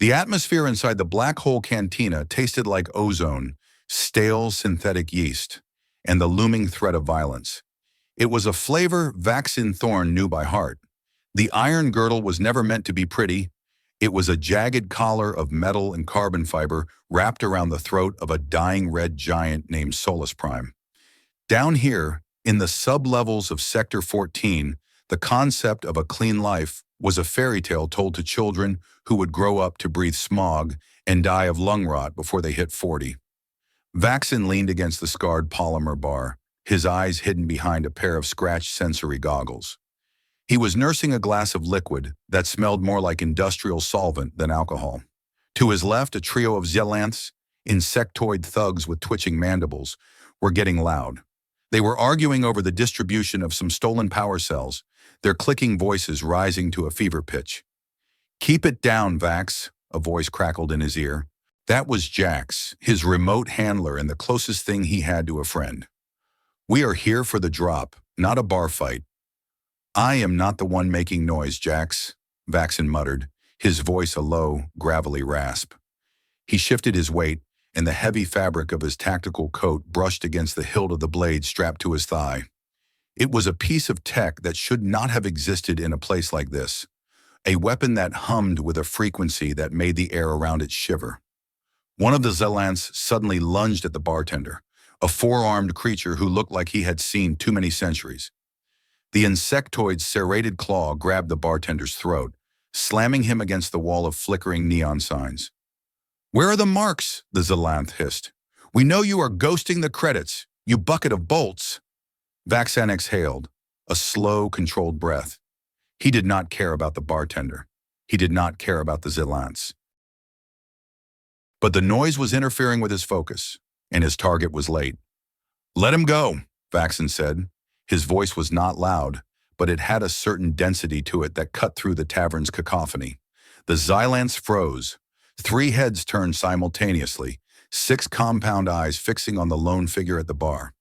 The atmosphere inside the black hole cantina tasted like ozone, stale synthetic yeast, and the looming threat of violence. It was a flavor Vaxen Thorne knew by heart. The iron girdle was never meant to be pretty. It was a jagged collar of metal and carbon fiber wrapped around the throat of a dying red giant named Solus Prime. Down here, in the sub-levels of Sector 14, the concept of a clean life was a fairy tale told to children who would grow up to breathe smog and die of lung rot before they hit 40. Vaxen leaned against the scarred polymer bar, his eyes hidden behind a pair of scratched sensory goggles. He was nursing a glass of liquid that smelled more like industrial solvent than alcohol. To his left, a trio of Zelanths, insectoid thugs with twitching mandibles, were getting loud. They were arguing over the distribution of some stolen power cells, their clicking voices rising to a fever pitch. "Keep it down, Vax," a voice crackled in his ear. That was Jax, his remote handler and the closest thing he had to a friend. "We are here for the drop, not a bar fight." "I am not the one making noise, Jax," Vaxen muttered, his voice a low, gravelly rasp. He shifted his weight, and the heavy fabric of his tactical coat brushed against the hilt of the blade strapped to his thigh. It was a piece of tech that should not have existed in a place like this, a weapon that hummed with a frequency that made the air around it shiver. One of the Zelanths suddenly lunged at the bartender, a four-armed creature who looked like he had seen too many centuries. The insectoid's serrated claw grabbed the bartender's throat, slamming him against the wall of flickering neon signs. "Where are the marks?" the Zelanth hissed. "We know you are ghosting the credits, you bucket of bolts." Vaxen exhaled, a slow, controlled breath. He did not care about the bartender. He did not care about the Zelanths. But the noise was interfering with his focus, and his target was late. "Let him go," Vaxen said. His voice was not loud, but it had a certain density to it that cut through the tavern's cacophony. The Zelanths froze. 3 heads turned simultaneously, 6 compound eyes fixing on the lone figure at the bar.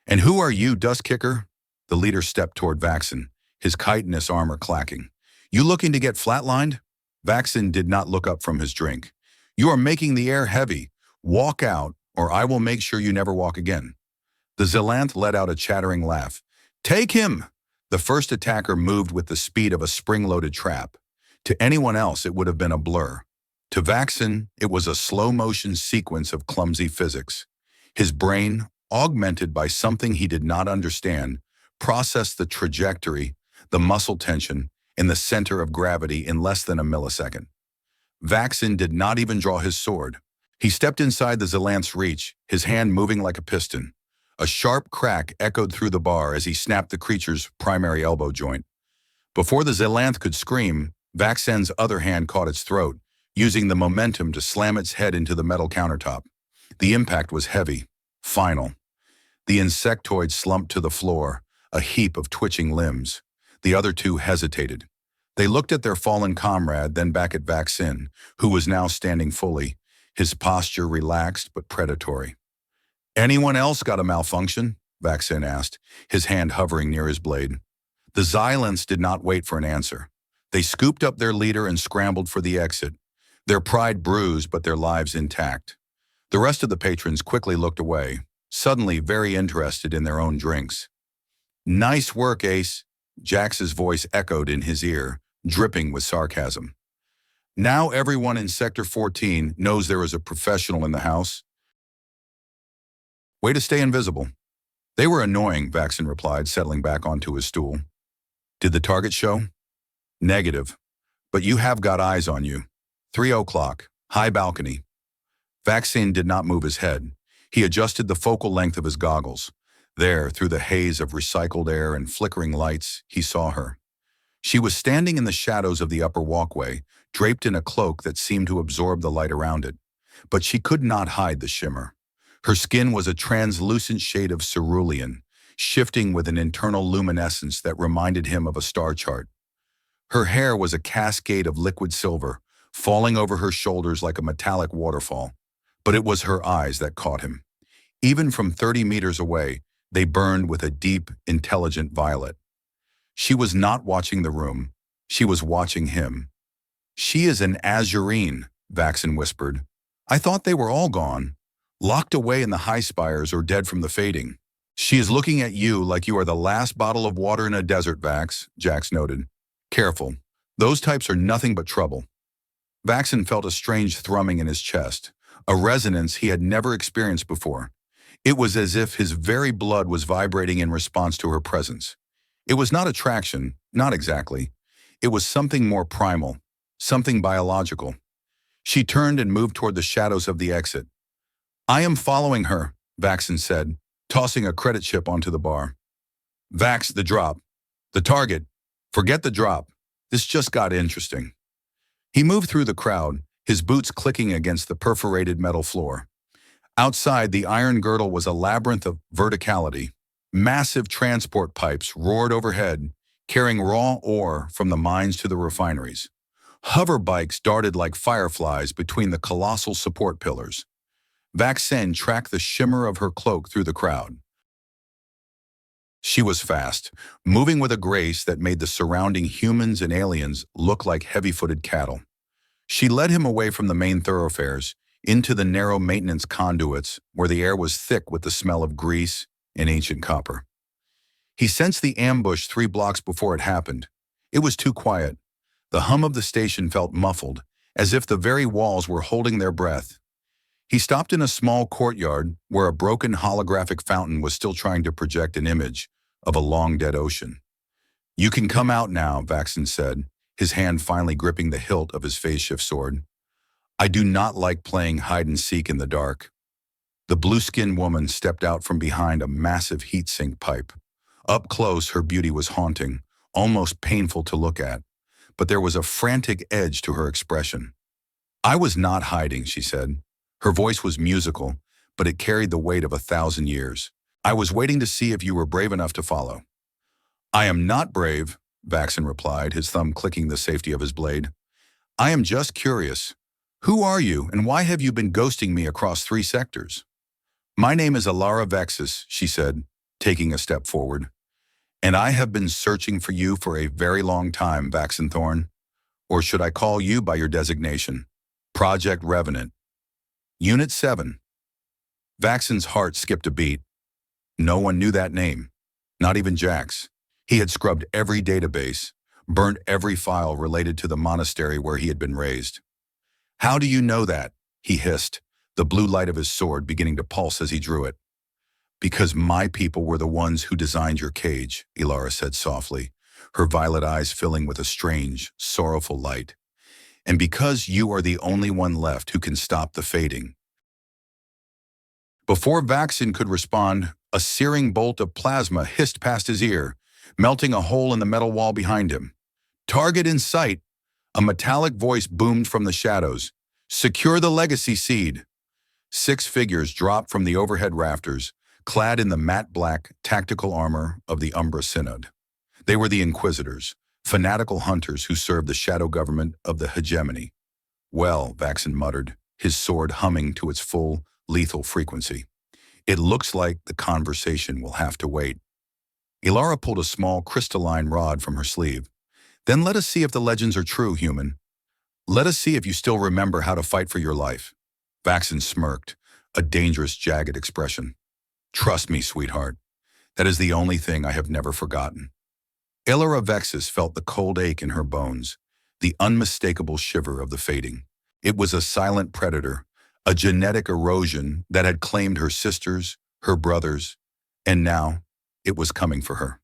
"And who are you, dust kicker?" The leader stepped toward Vaxen, his chitinous armor clacking. "You looking to get flatlined?" Vaxen did not look up from his drink. "You are making the air heavy. Walk out, or I will make sure you never walk again." The Zelanth let out a chattering laugh. "Take him!" The first attacker moved with the speed of a spring-loaded trap. To anyone else, it would have been a blur. To Vaxen, it was a slow-motion sequence of clumsy physics. His brain, augmented by something he did not understand, processed the trajectory, the muscle tension, and the center of gravity in less than a millisecond. Vaxen did not even draw his sword. He stepped inside the Zelanth's reach, his hand moving like a piston. A sharp crack echoed through the bar as he snapped the creature's primary elbow joint. Before the Zelanth could scream, Vaxen's other hand caught its throat, using the momentum to slam its head into the metal countertop. The impact was heavy, final. The insectoid slumped to the floor, a heap of twitching limbs. The other 2 hesitated. They looked at their fallen comrade, then back at Vaxen, who was now standing fully, his posture relaxed but predatory. "Anyone else got a malfunction?" Vaxen asked, his hand hovering near his blade. The Zelanths did not wait for an answer. They scooped up their leader and scrambled for the exit, their pride bruised but their lives intact. The rest of the patrons quickly looked away, suddenly very interested in their own drinks. "Nice work, Ace," Jax's voice echoed in his ear, dripping with sarcasm. "Now everyone in Sector 14 knows there is a professional in the house. Way to stay invisible." "They were annoying," Vaxen replied, settling back onto his stool. "Did the target show?" "Negative. But you have got eyes on you. 3 o'clock, high balcony." Vaxen did not move his head. He adjusted the focal length of his goggles. There, through the haze of recycled air and flickering lights, he saw her. She was standing in the shadows of the upper walkway, draped in a cloak that seemed to absorb the light around it. But she could not hide the shimmer. Her skin was a translucent shade of cerulean, shifting with an internal luminescence that reminded him of a star chart. Her hair was a cascade of liquid silver, falling over her shoulders like a metallic waterfall. But it was her eyes that caught him. Even from 30 meters away, they burned with a deep, intelligent violet. She was not watching the room. She was watching him. She is an Azurine, Vaxen whispered. I thought they were all gone, locked away in the high spires or dead from the fading. She is looking at you like you are the last bottle of water in a desert, Vax, Jax noted. Careful. Those types are nothing but trouble. Vaxen felt a strange thrumming in his chest, a resonance he had never experienced before. It was as if his very blood was vibrating in response to her presence. It was not attraction, not exactly. It was something more primal, something biological. She turned and moved toward the shadows of the exit. I am following her, Vaxen said, tossing a credit chip onto the bar. Vax, the drop. The target. Forget the drop. This just got interesting. He moved through the crowd, his boots clicking against the perforated metal floor. Outside, the iron girdle was a labyrinth of verticality. Massive transport pipes roared overhead, carrying raw ore from the mines to the refineries. Hover bikes darted like fireflies between the colossal support pillars. Vaxen tracked the shimmer of her cloak through the crowd. She was fast, moving with a grace that made the surrounding humans and aliens look like heavy-footed cattle. She led him away from the main thoroughfares, into the narrow maintenance conduits where the air was thick with the smell of grease and ancient copper. He sensed the ambush 3 blocks before it happened. It was too quiet. The hum of the station felt muffled, as if the very walls were holding their breath. He stopped in a small courtyard where a broken holographic fountain was still trying to project an image of a long-dead ocean. You can come out now, Vaxen said, his hand finally gripping the hilt of his phase-shift sword. I do not like playing hide-and-seek in the dark. The blue-skinned woman stepped out from behind a massive heat sink pipe. Up close, her beauty was haunting, almost painful to look at, but there was a frantic edge to her expression. I was not hiding, she said. Her voice was musical, but it carried the weight of 1,000 years. I was waiting to see if you were brave enough to follow. I am not brave, Vaxen replied, his thumb clicking the safety of his blade. I am just curious. Who are you, and why have you been ghosting me across 3 sectors? My name is Alara Vexus, she said, taking a step forward. And I have been searching for you for a very long time, Vaxen Thorne. Or should I call you by your designation? Project Revenant. Unit 7. Vaxen's heart skipped a beat. No one knew that name, not even Jax. He had scrubbed every database, burnt every file related to the monastery where he had been raised. How do you know that? He hissed, the blue light of his sword beginning to pulse as he drew it. Because my people were the ones who designed your cage, Ilara said softly, her violet eyes filling with a strange, sorrowful light. And because you are the only one left who can stop the fading. Before Vaxen could respond, a searing bolt of plasma hissed past his ear, melting a hole in the metal wall behind him. Target in sight. A metallic voice boomed from the shadows. Secure the legacy seed. 6 figures dropped from the overhead rafters, clad in the matte black tactical armor of the Umbra Synod. They were the Inquisitors, fanatical hunters who served the shadow government of the hegemony. Well, Vaxen muttered, his sword humming to its full, lethal frequency. It looks like the conversation will have to wait. Ilara pulled a small crystalline rod from her sleeve. Then let us see if the legends are true, human. Let us see if you still remember how to fight for your life. Vaxen smirked, a dangerous, jagged expression. Trust me, sweetheart. That is the only thing I have never forgotten. Ilara Vexus felt the cold ache in her bones, the unmistakable shiver of the fading. It was a silent predator, a genetic erosion that had claimed her sisters, her brothers, and now it was coming for her.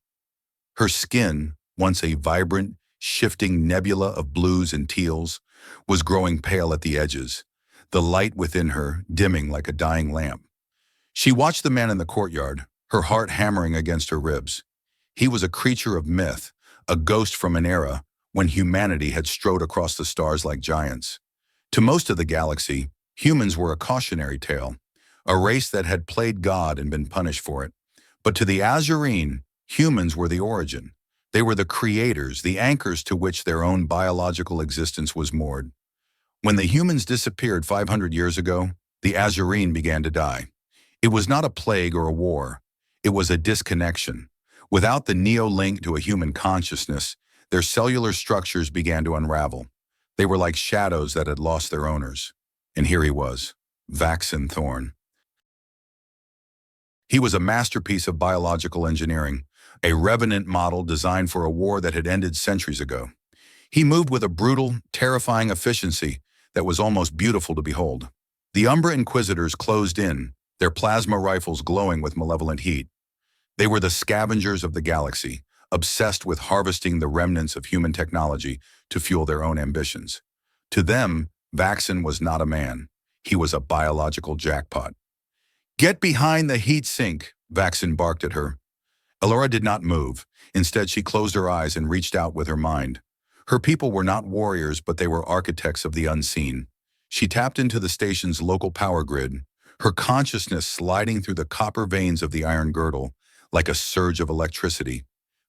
Her skin, once a vibrant, shifting nebula of blues and teals, was growing pale at the edges, the light within her dimming like a dying lamp. She watched the man in the courtyard, her heart hammering against her ribs. He was a creature of myth, a ghost from an era when humanity had strode across the stars like giants. To most of the galaxy, humans were a cautionary tale, a race that had played God and been punished for it. But to the Azurine, humans were the origin. They were the creators, the anchors to which their own biological existence was moored. When the humans disappeared 500 years ago, the Azurine began to die. It was not a plague or a war. It was a disconnection. Without the neo-link to a human consciousness, their cellular structures began to unravel. They were like shadows that had lost their owners. And here he was, Vaxen Thorne. He was a masterpiece of biological engineering, a revenant model designed for a war that had ended centuries ago. He moved with a brutal, terrifying efficiency that was almost beautiful to behold. The Umbra Inquisitors closed in, their plasma rifles glowing with malevolent heat. They were the scavengers of the galaxy, obsessed with harvesting the remnants of human technology to fuel their own ambitions. To them, Vaxen was not a man. He was a biological jackpot. "Get behind the heat sink," Vaxen barked at her. Elora did not move. Instead, she closed her eyes and reached out with her mind. Her people were not warriors, but they were architects of the unseen. She tapped into the station's local power grid, her consciousness sliding through the copper veins of the iron girdle like a surge of electricity.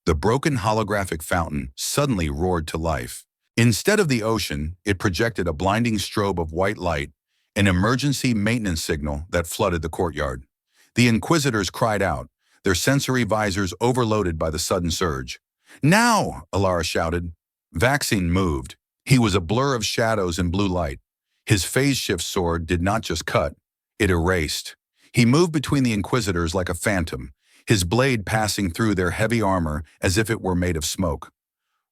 The broken holographic fountain suddenly roared to life. Instead of the ocean, it projected a blinding strobe of white light, an emergency maintenance signal that flooded the courtyard. The Inquisitors cried out, their sensory visors overloaded by the sudden surge. "Now!" Alara shouted. Vaxen moved. He was a blur of shadows and blue light. His phase shift sword did not just cut, it erased. He moved between the Inquisitors like a phantom, his blade passing through their heavy armor as if it were made of smoke.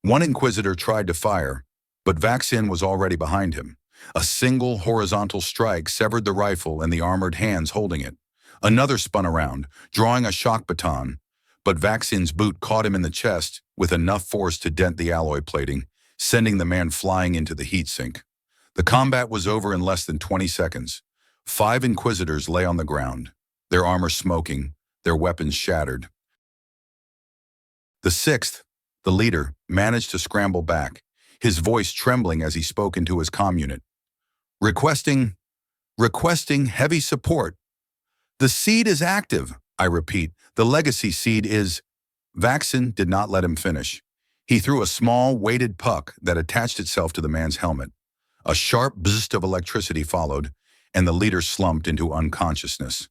One Inquisitor tried to fire, but Vaxen was already behind him. A single horizontal strike severed the rifle and the armored hands holding it. Another spun around, drawing a shock baton, but Vaxen's boot caught him in the chest with enough force to dent the alloy plating, sending the man flying into the heat sink. The combat was over in less than 20 seconds. 5 Inquisitors lay on the ground, their armor smoking, their weapons shattered. The 6th, the leader, managed to scramble back, his voice trembling as he spoke into his comm unit. Requesting heavy support. The seed is active, I repeat. The legacy seed is... Vaxen did not let him finish. He threw a small, weighted puck that attached itself to the man's helmet. A sharp bzzzt of electricity followed, and the leader slumped into unconsciousness.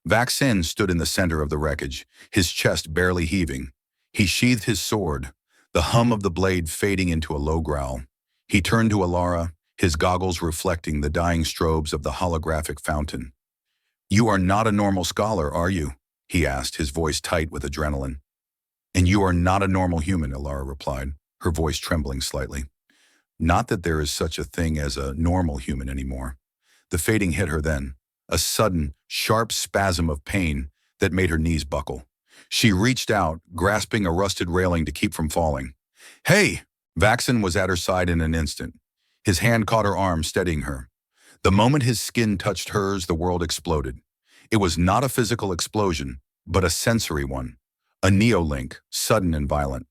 Vaxen stood in the center of the wreckage, his chest barely heaving. He sheathed his sword, the hum of the blade fading into a low growl. He turned to Alara, his goggles reflecting the dying strobes of the holographic fountain. "You are not a normal scholar, are you?" he asked, his voice tight with adrenaline. "And you are not a normal human," Alara replied, her voice trembling slightly. "Not that there is such a thing as a normal human anymore." The fading hit her then, a sudden, sharp spasm of pain that made her knees buckle. She reached out, grasping a rusted railing to keep from falling. "Hey!" Vaxen was at her side in an instant. His hand caught her arm, steadying her. The moment his skin touched hers, the world exploded. It was not a physical explosion, but a sensory one. A neolink, sudden and violent.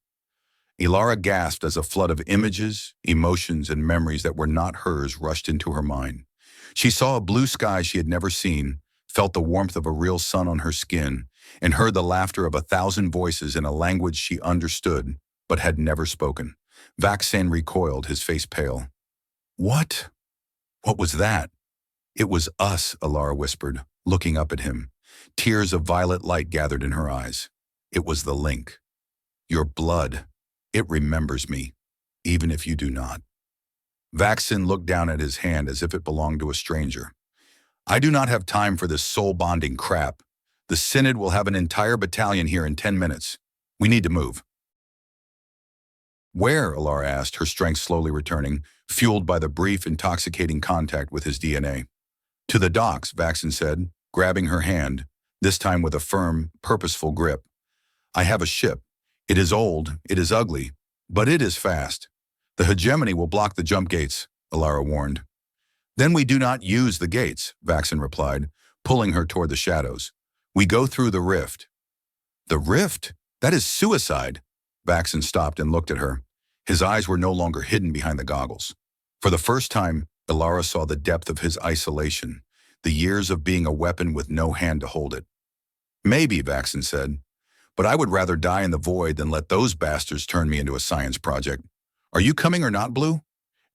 Alara gasped as a flood of images, emotions, and memories that were not hers rushed into her mind. She saw a blue sky she had never seen, felt the warmth of a real sun on her skin, and heard the laughter of 1,000 voices in a language she understood but had never spoken. Vaxen recoiled, his face pale. "What? What was that?" "It was us," Alara whispered, looking up at him. Tears of violet light gathered in her eyes. "It was the link. Your blood. It remembers me, even if you do not." Vaxen looked down at his hand as if it belonged to a stranger. "I do not have time for this soul-bonding crap. The Synod will have an entire battalion here in 10 minutes. We need to move." "Where?" Alara asked, her strength slowly returning, fueled by the brief, intoxicating contact with his DNA. "To the docks," Vaxen said, grabbing her hand, this time with a firm, purposeful grip. "I have a ship. It is old, it is ugly, but it is fast. The hegemony will block the jump gates," Alara warned. "Then we do not use the gates," Vaxen replied, pulling her toward the shadows. "We go through the rift." "The rift? That is suicide." Vaxen stopped and looked at her. His eyes were no longer hidden behind the goggles. For the first time, Alara saw the depth of his isolation, the years of being a weapon with no hand to hold it. "Maybe," Vaxen said, "but I would rather die in the void than let those bastards turn me into a science project. Are you coming or not, Blue?"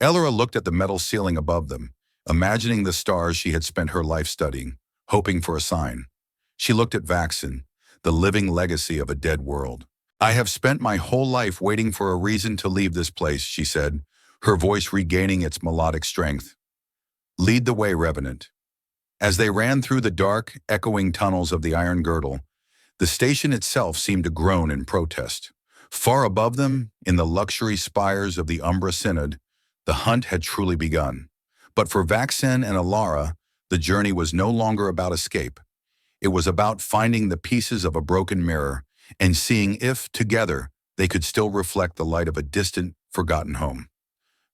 Alara looked at the metal ceiling above them, imagining the stars she had spent her life studying, hoping for a sign. She looked at Vaxen, the living legacy of a dead world. "I have spent my whole life waiting for a reason to leave this place," she said, her voice regaining its melodic strength. "Lead the way, Revenant." As they ran through the dark, echoing tunnels of the Iron Girdle, the station itself seemed to groan in protest. Far above them, in the luxury spires of the Umbra Synod, the hunt had truly begun. But for Vaxen and Alara, the journey was no longer about escape. It was about finding the pieces of a broken mirror and seeing if, together, they could still reflect the light of a distant, forgotten home.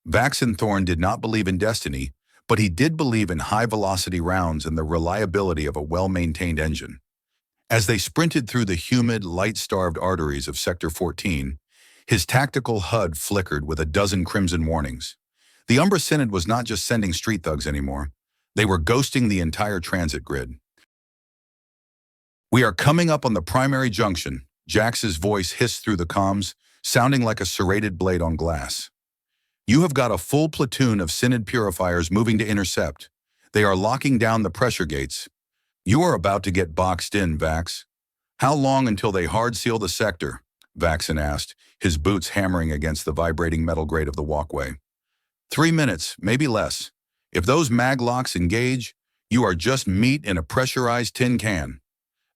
Vaxen Thorne did not believe in destiny, but he did believe in high-velocity rounds and the reliability of a well-maintained engine. As they sprinted through the humid, light-starved arteries of Sector 14, his tactical HUD flickered with a dozen crimson warnings. The Umbra Synod was not just sending street thugs anymore. They were ghosting the entire transit grid. "We are coming up on the primary junction," Jax's voice hissed through the comms, sounding like a serrated blade on glass. "You have got a full platoon of Synod purifiers moving to intercept. They are locking down the pressure gates. You are about to get boxed in, Vax." "How long until they hard seal the sector?" Vaxen asked, his boots hammering against the vibrating metal grate of the walkway. 3 minutes, maybe less. If those maglocks engage, you are just meat in a pressurized tin can."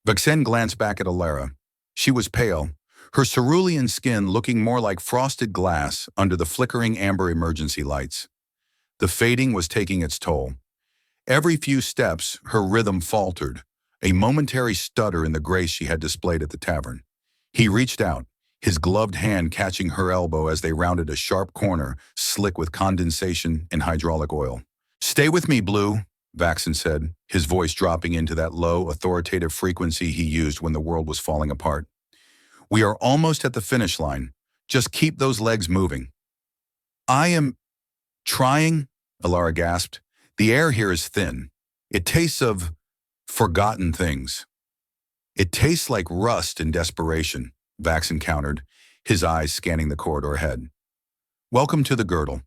Vaxen glanced back at Alara. She was pale, her cerulean skin looking more like frosted glass under the flickering amber emergency lights. The fading was taking its toll. Every few steps, her rhythm faltered, a momentary stutter in the grace she had displayed at the tavern. He reached out, his gloved hand catching her elbow as they rounded a sharp corner, slick with condensation and hydraulic oil. "Stay with me, Blue," Vaxen said, his voice dropping into that low, authoritative frequency he used when the world was falling apart. "We are almost at the finish line. Just keep those legs moving." "I am trying," Alara gasped. "The air here is thin. It tastes of forgotten things." "It tastes like rust and desperation," Vaxen countered, his eyes scanning the corridor ahead. "Welcome to the Girdle."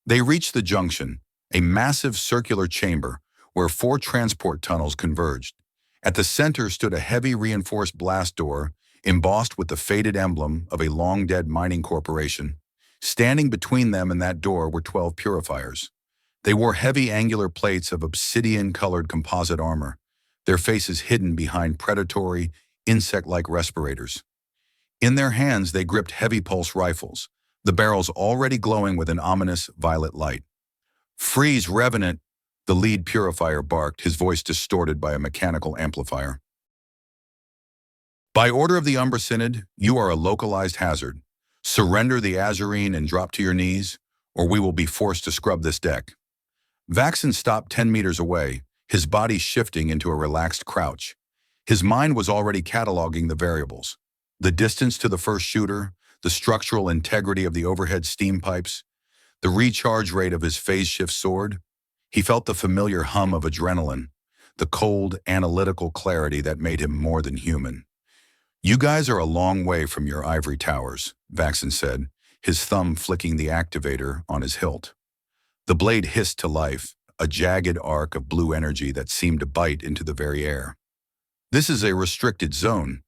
They reached the junction, a massive circular chamber where 4 transport tunnels converged. At the center stood a heavy reinforced blast door embossed with the faded emblem of a long-dead mining corporation. Standing between them and that door were 12 purifiers. They wore heavy angular plates of obsidian-colored composite armor, their faces hidden behind predatory, insect-like respirators. In their hands they gripped heavy pulse rifles, the barrels already glowing with an ominous violet light. "Freeze, Revenant," the lead purifier barked, his voice distorted by a mechanical amplifier. "By order of the Umbra Synod, you are a localized hazard. Surrender the Azurine and drop to your knees, or we will be forced to scrub this deck." Vaxen stopped 10 meters away, his body shifting into a relaxed crouch. His mind was already cataloging the variables. The distance to the first shooter, the structural integrity of the overhead steam pipes, the recharge rate of his phase shift sword. He felt the familiar hum of adrenaline, the cold, analytical clarity that made him more than human. "You guys are a long way from your ivory towers," Vaxen said, his thumb flicking the activator on his hilt. The blade hissed to life, a jagged arc of blue energy that seemed to bite into the very air. "This is a restricted zone.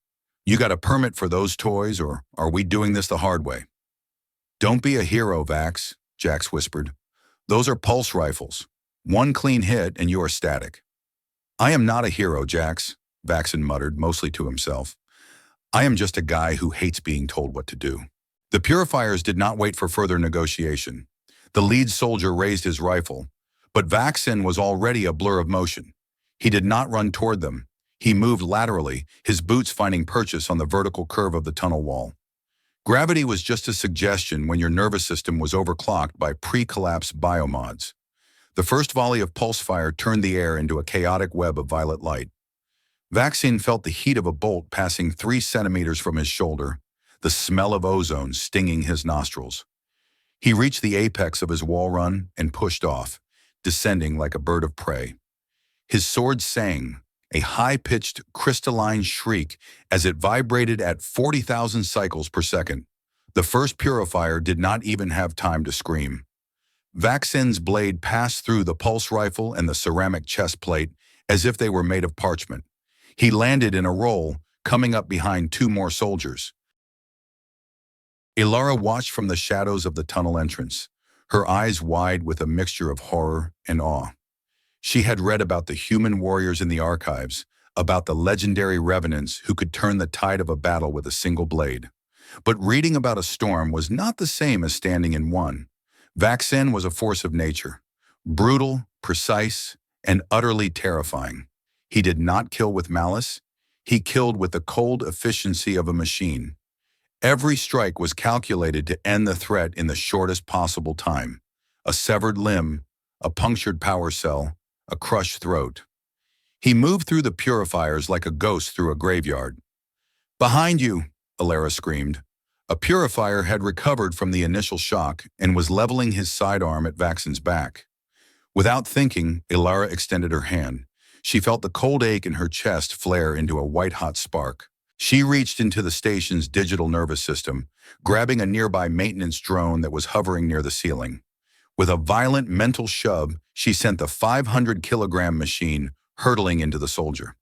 You got a permit for those toys, or are we doing this the hard way?" "Don't be a hero, Vax," Jax whispered. "Those are pulse rifles. One clean hit and you are static." "I am not a hero, Jax," Vaxen muttered, mostly to himself. "I am just a guy who hates being told what to do." The purifiers did not wait for further negotiation. The lead soldier raised his rifle, but Vaxen was already a blur of motion. He did not run toward them. He moved laterally, his boots finding purchase on the vertical curve of the tunnel wall. Gravity was just a suggestion when your nervous system was overclocked by pre-collapse biomods. The first volley of pulse fire turned the air into a chaotic web of violet light. Vaxen felt the heat of a bolt passing 3 centimeters from his shoulder, the smell of ozone stinging his nostrils. He reached the apex of his wall run and pushed off, descending like a bird of prey. His sword sang, a high-pitched, crystalline shriek as it vibrated at 40,000 cycles per second. The first purifier did not even have time to scream. Vaxen's blade passed through the pulse rifle and the ceramic chest plate as if they were made of parchment. He landed in a roll, coming up behind 2 more soldiers. Ilara watched from the shadows of the tunnel entrance, her eyes wide with a mixture of horror and awe. She had read about the human warriors in the archives, about the legendary revenants who could turn the tide of a battle with a single blade. But reading about a storm was not the same as standing in one. Vaxen was a force of nature, brutal, precise, and utterly terrifying. He did not kill with malice. He killed with the cold efficiency of a machine. Every strike was calculated to end the threat in the shortest possible time. A severed limb, a punctured power cell, a crushed throat. He moved through the purifiers like a ghost through a graveyard. "Behind you!" Alara screamed. A purifier had recovered from the initial shock and was leveling his sidearm at Vaxen's back. Without thinking, Alara extended her hand. She felt the cold ache in her chest flare into a white-hot spark. She reached into the station's digital nervous system, grabbing a nearby maintenance drone that was hovering near the ceiling. With a violent mental shove, she sent the 500-kilogram machine hurtling into the soldier.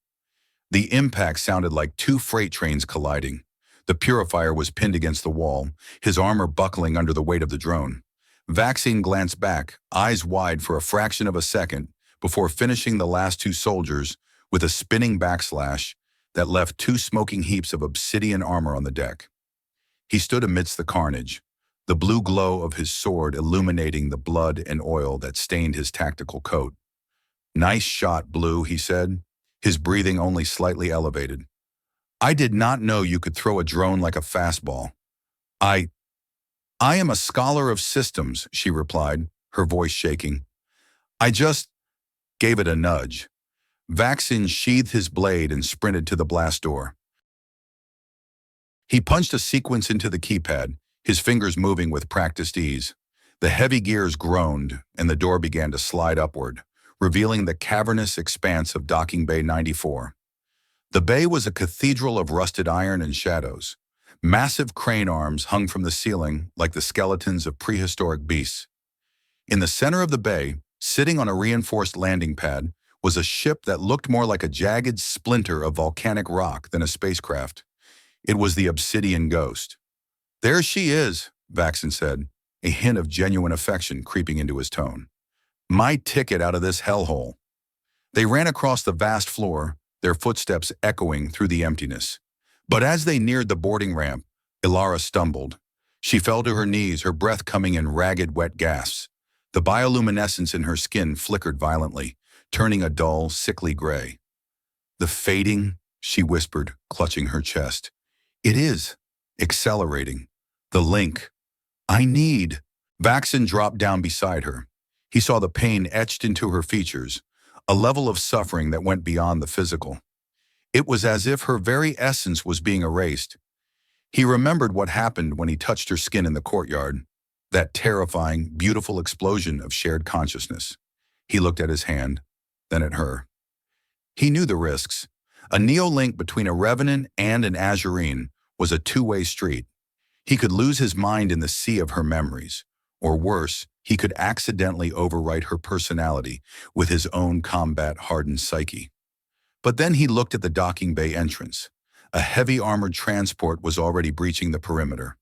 The impact sounded like two freight trains colliding. The purifier was pinned against the wall, his armor buckling under the weight of the drone. Vaxen glanced back, eyes wide for a fraction of a second, before finishing the last two soldiers with a spinning backslash that left two smoking heaps of obsidian armor on the deck. He stood amidst the carnage, the blue glow of his sword illuminating the blood and oil that stained his tactical coat. "Nice shot, Blue," he said, his breathing only slightly elevated. "I did not know you could throw a drone like a fastball." I am a scholar of systems," she replied, her voice shaking. "I just gave it a nudge." Vaxen sheathed his blade and sprinted to the blast door. He punched a sequence into the keypad, his fingers moving with practiced ease. The heavy gears groaned, and the door began to slide upward, revealing the cavernous expanse of Docking Bay 94. The bay was a cathedral of rusted iron and shadows. Massive crane arms hung from the ceiling like the skeletons of prehistoric beasts. In the center of the bay, sitting on a reinforced landing pad, was a ship that looked more like a jagged splinter of volcanic rock than a spacecraft. It was the Obsidian Ghost. "There she is," Vaxen said, a hint of genuine affection creeping into his tone. "My ticket out of this hellhole." They ran across the vast floor, their footsteps echoing through the emptiness. But as they neared the boarding ramp, Alara stumbled. She fell to her knees, her breath coming in ragged, wet gasps. The bioluminescence in her skin flickered violently, turning a dull, sickly gray. "The fading," she whispered, clutching her chest. "It is. Accelerating. The link. I need." Vaxen dropped down beside her. He saw the pain etched into her features, a level of suffering that went beyond the physical. It was as if her very essence was being erased. He remembered what happened when he touched her skin in the courtyard, that terrifying, beautiful explosion of shared consciousness. He looked at his hand, then at her. He knew the risks. A neo-link between a Revenant and an Azurine was a two-way street. He could lose his mind in the sea of her memories, or worse, he could accidentally overwrite her personality with his own combat-hardened psyche. But then he looked at the docking bay entrance. A heavy armored transport was already breaching the perimeter.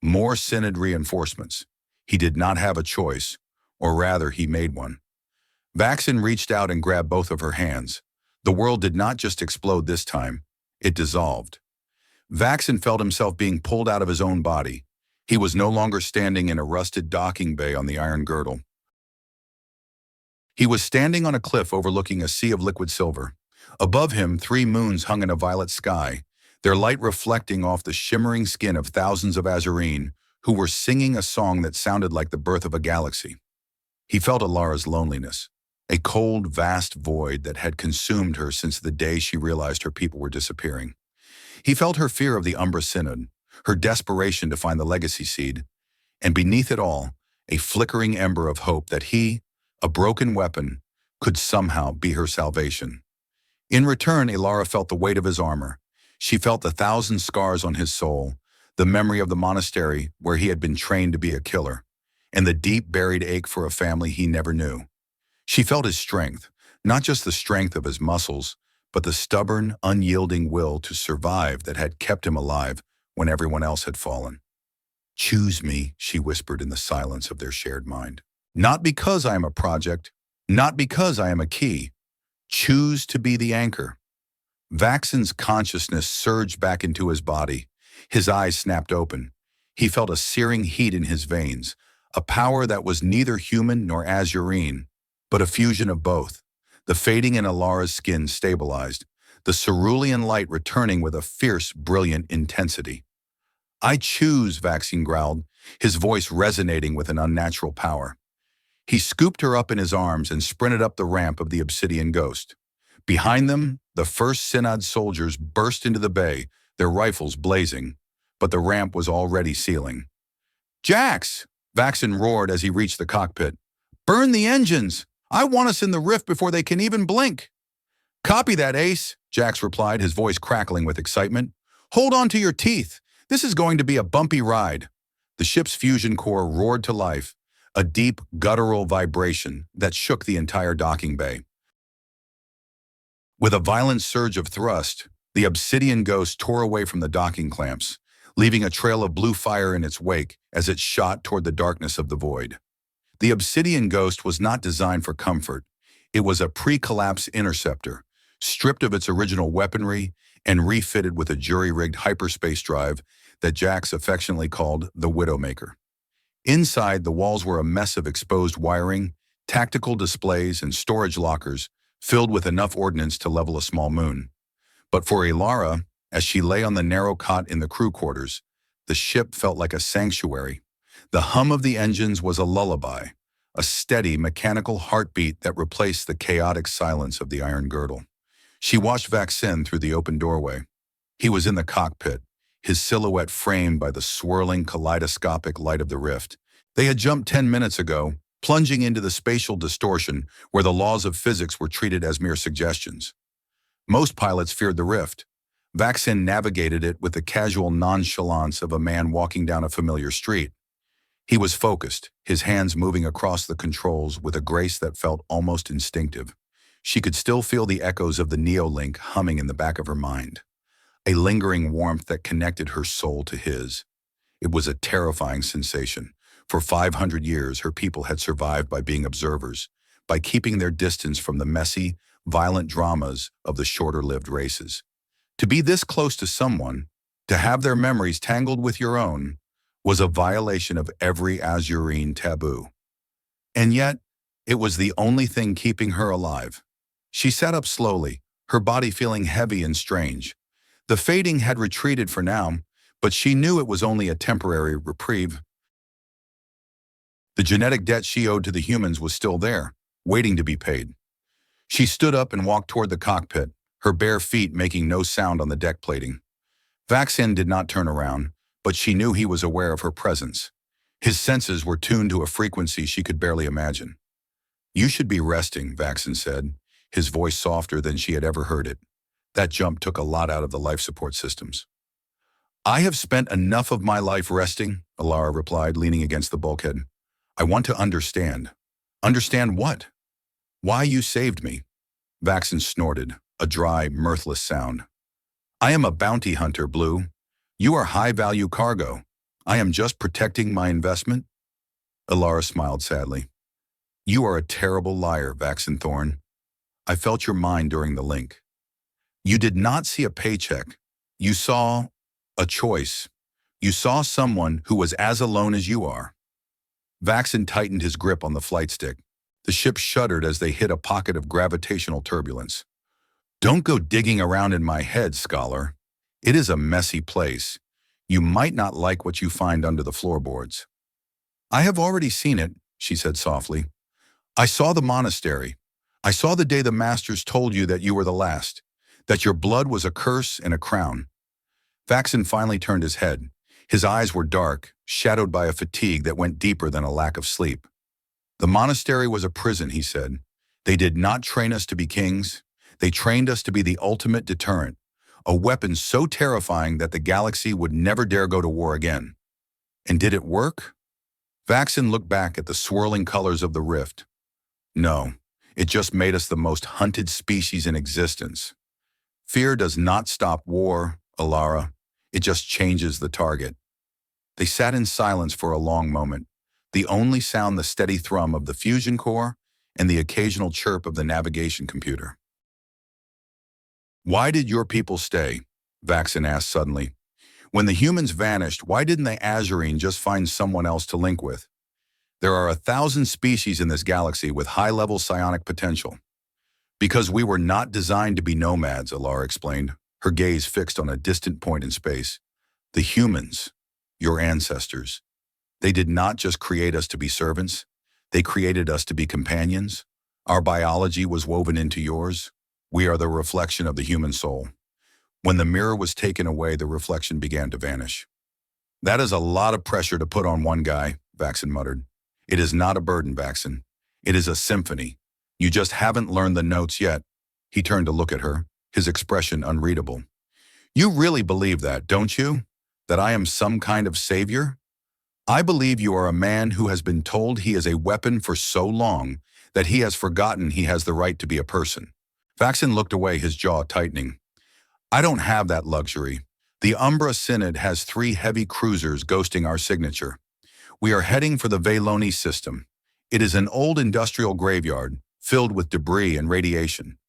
More Synod reinforcements. He did not have a choice, or rather he made one. Vaxen reached out and grabbed both of her hands. The world did not just explode this time, it dissolved. Vaxen felt himself being pulled out of his own body. He was no longer standing in a rusted docking bay on the Iron Girdle. He was standing on a cliff overlooking a sea of liquid silver. Above him, 3 moons hung in a violet sky, their light reflecting off the shimmering skin of thousands of Azurine who were singing a song that sounded like the birth of a galaxy. He felt Alara's loneliness, a cold, vast void that had consumed her since the day she realized her people were disappearing. He felt her fear of the Umbra Synod, her desperation to find the legacy seed, and beneath it all, a flickering ember of hope that he, a broken weapon, could somehow be her salvation. In return, Alara felt the weight of his armor. She felt the 1,000 scars on his soul, the memory of the monastery where he had been trained to be a killer, and the deep buried ache for a family he never knew. She felt his strength, not just the strength of his muscles, but the stubborn, unyielding will to survive that had kept him alive when everyone else had fallen. Choose me, she whispered in the silence of their shared mind. Not because I am a project, not because I am a key. Choose to be the anchor. Vaxen's consciousness surged back into his body. His eyes snapped open. He felt a searing heat in his veins, a power that was neither human nor azurine, but a fusion of both. The fading in Alara's skin stabilized, the cerulean light returning with a fierce, brilliant intensity. I choose, Vaxen growled, his voice resonating with an unnatural power. He scooped her up in his arms and sprinted up the ramp of the obsidian ghost. Behind them, the first Synod soldiers burst into the bay, their rifles blazing, but the ramp was already sealing. Jax! Vaxen roared as he reached the cockpit. Burn the engines! I want us in the rift before they can even blink. Copy that, Ace, Jax replied, his voice crackling with excitement. Hold on to your teeth. This is going to be a bumpy ride. The ship's fusion core roared to life, a deep, guttural vibration that shook the entire docking bay. With a violent surge of thrust, the obsidian ghost tore away from the docking clamps, leaving a trail of blue fire in its wake as it shot toward the darkness of the void. The obsidian ghost was not designed for comfort. It was a pre-collapse interceptor, stripped of its original weaponry and refitted with a jury-rigged hyperspace drive that Jax affectionately called the Widowmaker. Inside, the walls were a mess of exposed wiring, tactical displays, and storage lockers filled with enough ordnance to level a small moon. But for Alara, as she lay on the narrow cot in the crew quarters, the ship felt like a sanctuary. The hum of the engines was a lullaby, a steady, mechanical heartbeat that replaced the chaotic silence of the iron girdle. She watched Vaxen through the open doorway. He was in the cockpit, his silhouette framed by the swirling, kaleidoscopic light of the rift. They had jumped 10 minutes ago, plunging into the spatial distortion where the laws of physics were treated as mere suggestions. Most pilots feared the rift. Vaxen navigated it with the casual nonchalance of a man walking down a familiar street. He was focused, his hands moving across the controls with a grace that felt almost instinctive. She could still feel the echoes of the Neolink humming in the back of her mind, a lingering warmth that connected her soul to his. It was a terrifying sensation. For 500 years, her people had survived by being observers, by keeping their distance from the messy, violent dramas of the shorter-lived races. To be this close to someone, to have their memories tangled with your own, was a violation of every Azurine taboo. And yet, it was the only thing keeping her alive. She sat up slowly, her body feeling heavy and strange. The fading had retreated for now, but she knew it was only a temporary reprieve. The genetic debt she owed to the humans was still there, waiting to be paid. She stood up and walked toward the cockpit, her bare feet making no sound on the deck plating. Vaxen did not turn around, but she knew he was aware of her presence. His senses were tuned to a frequency she could barely imagine. You should be resting, Vaxen said, his voice softer than she had ever heard it. That jump took a lot out of the life support systems. I have spent enough of my life resting, Alara replied, leaning against the bulkhead. I want to understand. Understand what? Why you saved me. Vaxen snorted, a dry, mirthless sound. I am a bounty hunter, Blue. You are high-value cargo. I am just protecting my investment. Alara smiled sadly. You are a terrible liar, Vaxen Thorne. I felt your mind during the link. You did not see a paycheck. You saw a choice. You saw someone who was as alone as you are. Vaxen tightened his grip on the flight stick. The ship shuddered as they hit a pocket of gravitational turbulence. Don't go digging around in my head, scholar. It is a messy place. You might not like what you find under the floorboards. I have already seen it, she said softly. I saw the monastery. I saw the day the masters told you that you were the last, that your blood was a curse and a crown. Vaxen finally turned his head. His eyes were dark, shadowed by a fatigue that went deeper than a lack of sleep. The monastery was a prison, he said. They did not train us to be kings. They trained us to be the ultimate deterrent, a weapon so terrifying that the galaxy would never dare go to war again. And did it work? Vaxen looked back at the swirling colors of the rift. No, it just made us the most hunted species in existence. Fear does not stop war, Alara. It just changes the target. They sat in silence for a long moment, the only sound the steady thrum of the fusion core and the occasional chirp of the navigation computer. "Why did your people stay?" Vaxen asked suddenly. "When the humans vanished, why didn't the Azurine just find someone else to link with? There are 1,000 species in this galaxy with high-level psionic potential." "Because we were not designed to be nomads," Alara explained, her gaze fixed on a distant point in space. "The humans, your ancestors, they did not just create us to be servants. They created us to be companions. Our biology was woven into yours. We are the reflection of the human soul. When the mirror was taken away, the reflection began to vanish." "That is a lot of pressure to put on one guy," Vaxen muttered. "It is not a burden, Vaxen. It is a symphony. You just haven't learned the notes yet." He turned to look at her, his expression unreadable. "You really believe that, don't you? That I am some kind of savior? I believe you are a man who has been told he is a weapon for so long that he has forgotten he has the right to be a person." Vaxen looked away, his jaw tightening. "I don't have that luxury. The Umbra Synod has 3 heavy cruisers ghosting our signature. We are heading for the Veloni system. It is an old industrial graveyard, filled with debris and radiation.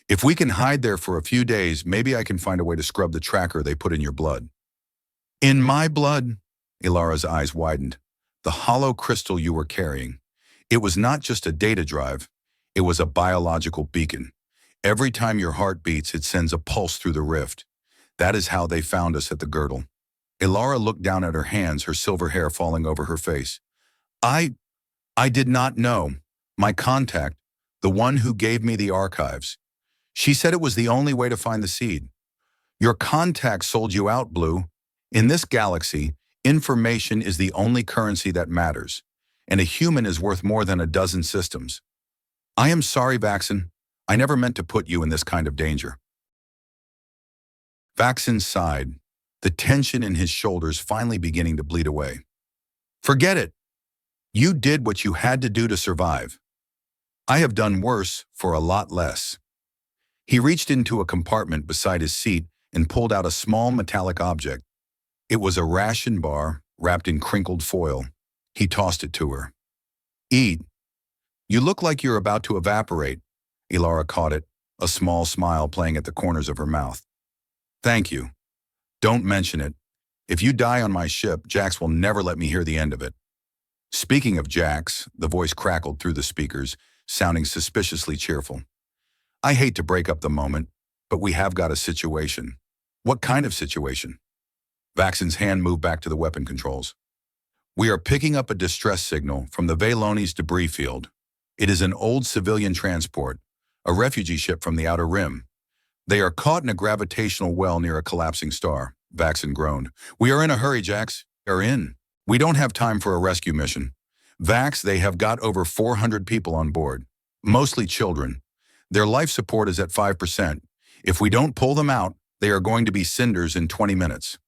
If we can hide there for a few days, maybe I can find a way to scrub the tracker they put in your blood." "In my blood?" Ilara's eyes widened. "The hollow crystal you were carrying. It was not just a data drive. It was a biological beacon. Every time your heart beats, it sends a pulse through the rift. That is how they found us at the girdle." Ilara looked down at her hands, her silver hair falling over her face. I did not know. My contact, the one who gave me the archives. She said it was the only way to find the seed." "Your contact sold you out, Blue. In this galaxy, information is the only currency that matters, and a human is worth more than a dozen systems." "I am sorry, Vaxen. I never meant to put you in this kind of danger." Vaxen sighed, the tension in his shoulders finally beginning to bleed away. "Forget it. You did what you had to do to survive. I have done worse for a lot less." He reached into a compartment beside his seat and pulled out a small metallic object. It was a ration bar wrapped in crinkled foil. He tossed it to her. "Eat. You look like you're about to evaporate." Ilara caught it, a small smile playing at the corners of her mouth. "Thank you. Don't mention it. If you die on my ship, Jax will never let me hear the end of it." "Speaking of Jax," the voice crackled through the speakers, sounding suspiciously cheerful. "I hate to break up the moment, but we have got a situation." "What kind of situation?" Vaxen's hand moved back to the weapon controls. "We are picking up a distress signal from the Veloni's debris field. It is an old civilian transport, a refugee ship from the Outer Rim. They are caught in a gravitational well near a collapsing star." Vaxen groaned. "We are in a hurry, Jax. We are in. We don't have time for a rescue mission. Vax, they have got over 400 people on board, mostly children. Their life support is at 5%. If we don't pull them out, they are going to be cinders in 20 minutes.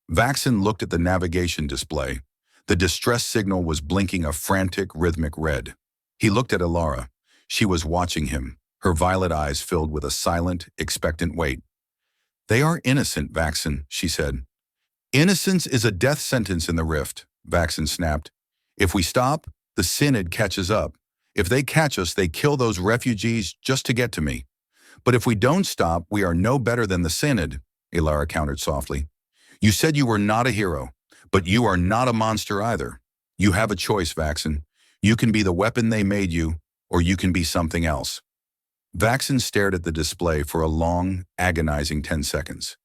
Vaxen looked at the navigation display. The distress signal was blinking a frantic, rhythmic red. He looked at Ilara. She was watching him, her violet eyes filled with a silent, expectant wait. "They are innocent, Vaxen," she said. "Innocence is a death sentence in the rift," Vaxen snapped. "If we stop, the Synod catches up. If they catch us, they kill those refugees just to get to me. But if we don't stop, we are no better than the Synod," Ilara countered softly. "You said you were not a hero, but you are not a monster either. You have a choice, Vaxen. You can be the weapon they made you, or you can be something else." Vaxen stared at the display for a long, agonizing 10 seconds.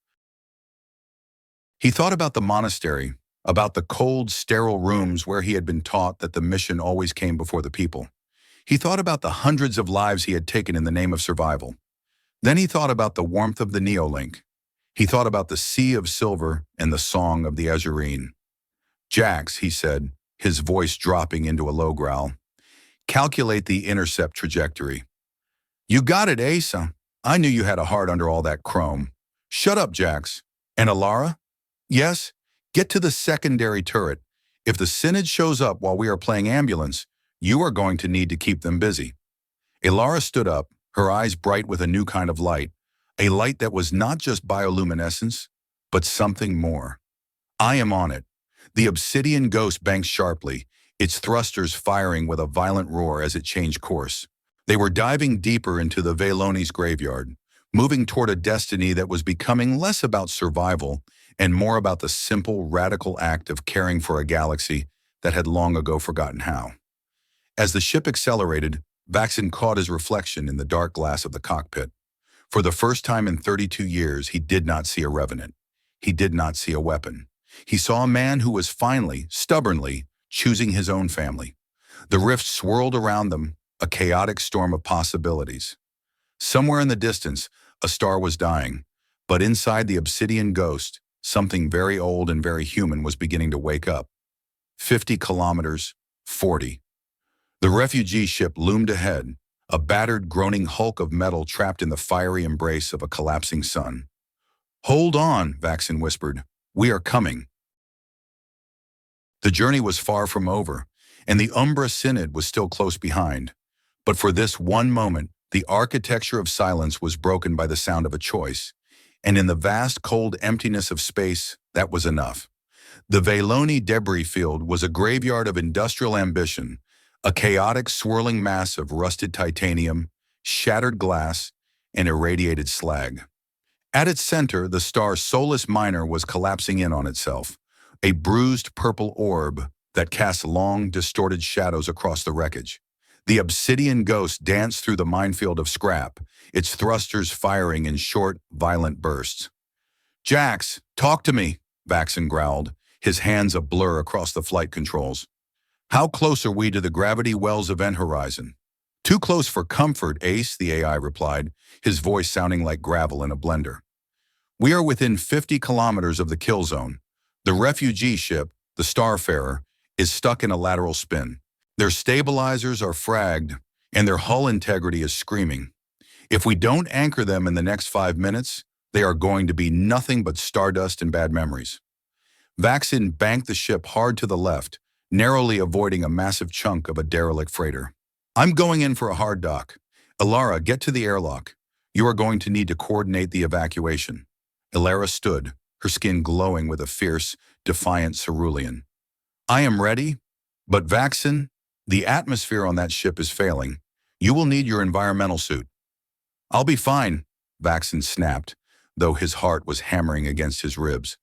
He thought about the monastery, about the cold, sterile rooms where he had been taught that the mission always came before the people. He thought about the hundreds of lives he had taken in the name of survival. Then he thought about the warmth of the Neolink. He thought about the sea of silver and the song of the Azurine. "Jax," he said, his voice dropping into a low growl, "calculate the intercept trajectory." "You got it, Asa. I knew you had a heart under all that chrome." "Shut up, Jax." "And Ilara?" "Yes, get to the secondary turret. If the Synod shows up while we are playing ambulance, you are going to need to keep them busy." Ilara stood up, her eyes bright with a new kind of light, a light that was not just bioluminescence, but something more. "I am on it. The obsidian ghost banked sharply, its thrusters firing with a violent roar as it changed course. They were diving deeper into the Vailoni's graveyard, moving toward a destiny that was becoming less about survival and more about the simple, radical act of caring for a galaxy that had long ago forgotten how. As the ship accelerated, Vaxen caught his reflection in the dark glass of the cockpit. For the first time in 32 years, he did not see a revenant. He did not see a weapon. He saw a man who was finally, stubbornly, choosing his own family. The rift swirled around them, a chaotic storm of possibilities. Somewhere in the distance, a star was dying, but inside the obsidian ghost, something very old and very human was beginning to wake up. 50 kilometers, 40. The refugee ship loomed ahead, a battered, groaning hulk of metal trapped in the fiery embrace of a collapsing sun. "Hold on," Vaxen whispered. "We are coming." The journey was far from over, and the Umbra Synod was still close behind. But for this one moment, the architecture of silence was broken by the sound of a choice, and in the vast, cold emptiness of space, that was enough. The Vailoni debris field was a graveyard of industrial ambition, a chaotic, swirling mass of rusted titanium, shattered glass, and irradiated slag. At its center, the star Solus Minor was collapsing in on itself, a bruised purple orb that cast long, distorted shadows across the wreckage. The obsidian ghost danced through the minefield of scrap, its thrusters firing in short, violent bursts. "Jax, talk to me," Vaxen growled, his hands a blur across the flight controls. "How close are we to the gravity wells event horizon?" "Too close for comfort, Ace," the AI replied, his voice sounding like gravel in a blender. "We are within 50 kilometers of the kill zone. The refugee ship, the Starfarer, is stuck in a lateral spin. Their stabilizers are fragged, and their hull integrity is screaming. If we don't anchor them in the next 5 minutes, they are going to be nothing but stardust and bad memories." Vaxen banked the ship hard to the left, narrowly avoiding a massive chunk of a derelict freighter. "I'm going in for a hard dock. Ilara, get to the airlock. You are going to need to coordinate the evacuation." Ilara stood, her skin glowing with a fierce, defiant cerulean. "I am ready, but Vaxen, the atmosphere on that ship is failing. You will need your environmental suit." "I'll be fine," Vaxen snapped, though his heart was hammering against his ribs.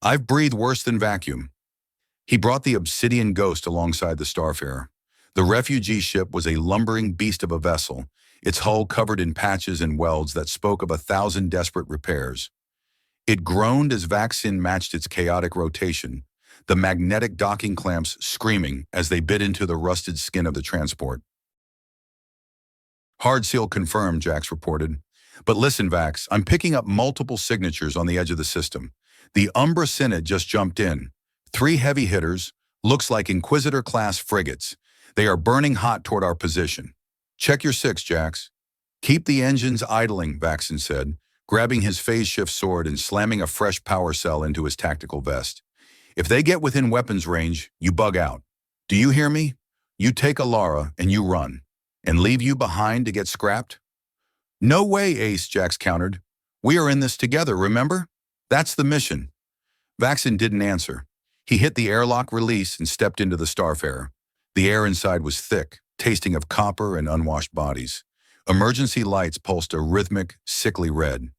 "I've breathed worse than vacuum." He brought the obsidian ghost alongside the Starfarer. The refugee ship was a lumbering beast of a vessel, its hull covered in patches and welds that spoke of 1,000 desperate repairs. It groaned as Vaxen matched its chaotic rotation, the magnetic docking clamps screaming as they bit into the rusted skin of the transport. "Hard seal confirmed," Jax reported. "But listen, Vax, I'm picking up multiple signatures on the edge of the system. The Umbra Synod just jumped in. 3 heavy hitters, looks like Inquisitor-class frigates. They are burning hot toward our position. Check your 6, Jax." "Keep the engines idling," Vaxen said, grabbing his phase shift sword and slamming a fresh power cell into his tactical vest. "If they get within weapons range, you bug out. Do you hear me? You take Ilara and you run. And leave you behind to get scrapped?" "No way, Ace," Jax countered. "We are in this together, remember? That's the mission." Vaxen didn't answer. He hit the airlock release and stepped into the Starfarer. The air inside was thick, tasting of copper and unwashed bodies. Emergency lights pulsed a rhythmic, sickly red.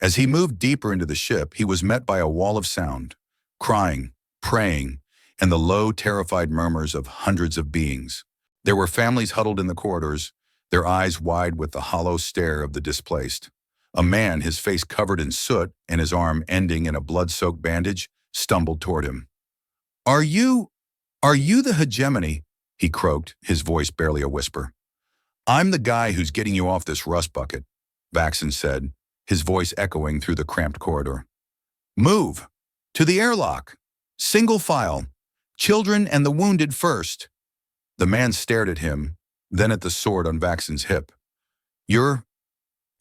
As he moved deeper into the ship, he was met by a wall of sound, crying, praying, and the low, terrified murmurs of hundreds of beings. There were families huddled in the corridors, their eyes wide with the hollow stare of the displaced. A man, his face covered in soot and his arm ending in a blood-soaked bandage, stumbled toward him. Are you the hegemony?" he croaked, his voice barely a whisper. "I'm the guy who's getting you off this rust bucket," Vaxen said, his voice echoing through the cramped corridor. "Move! To the airlock! Single file! Children and the wounded first!" The man stared at him, then at the sword on Vaxen's hip. You're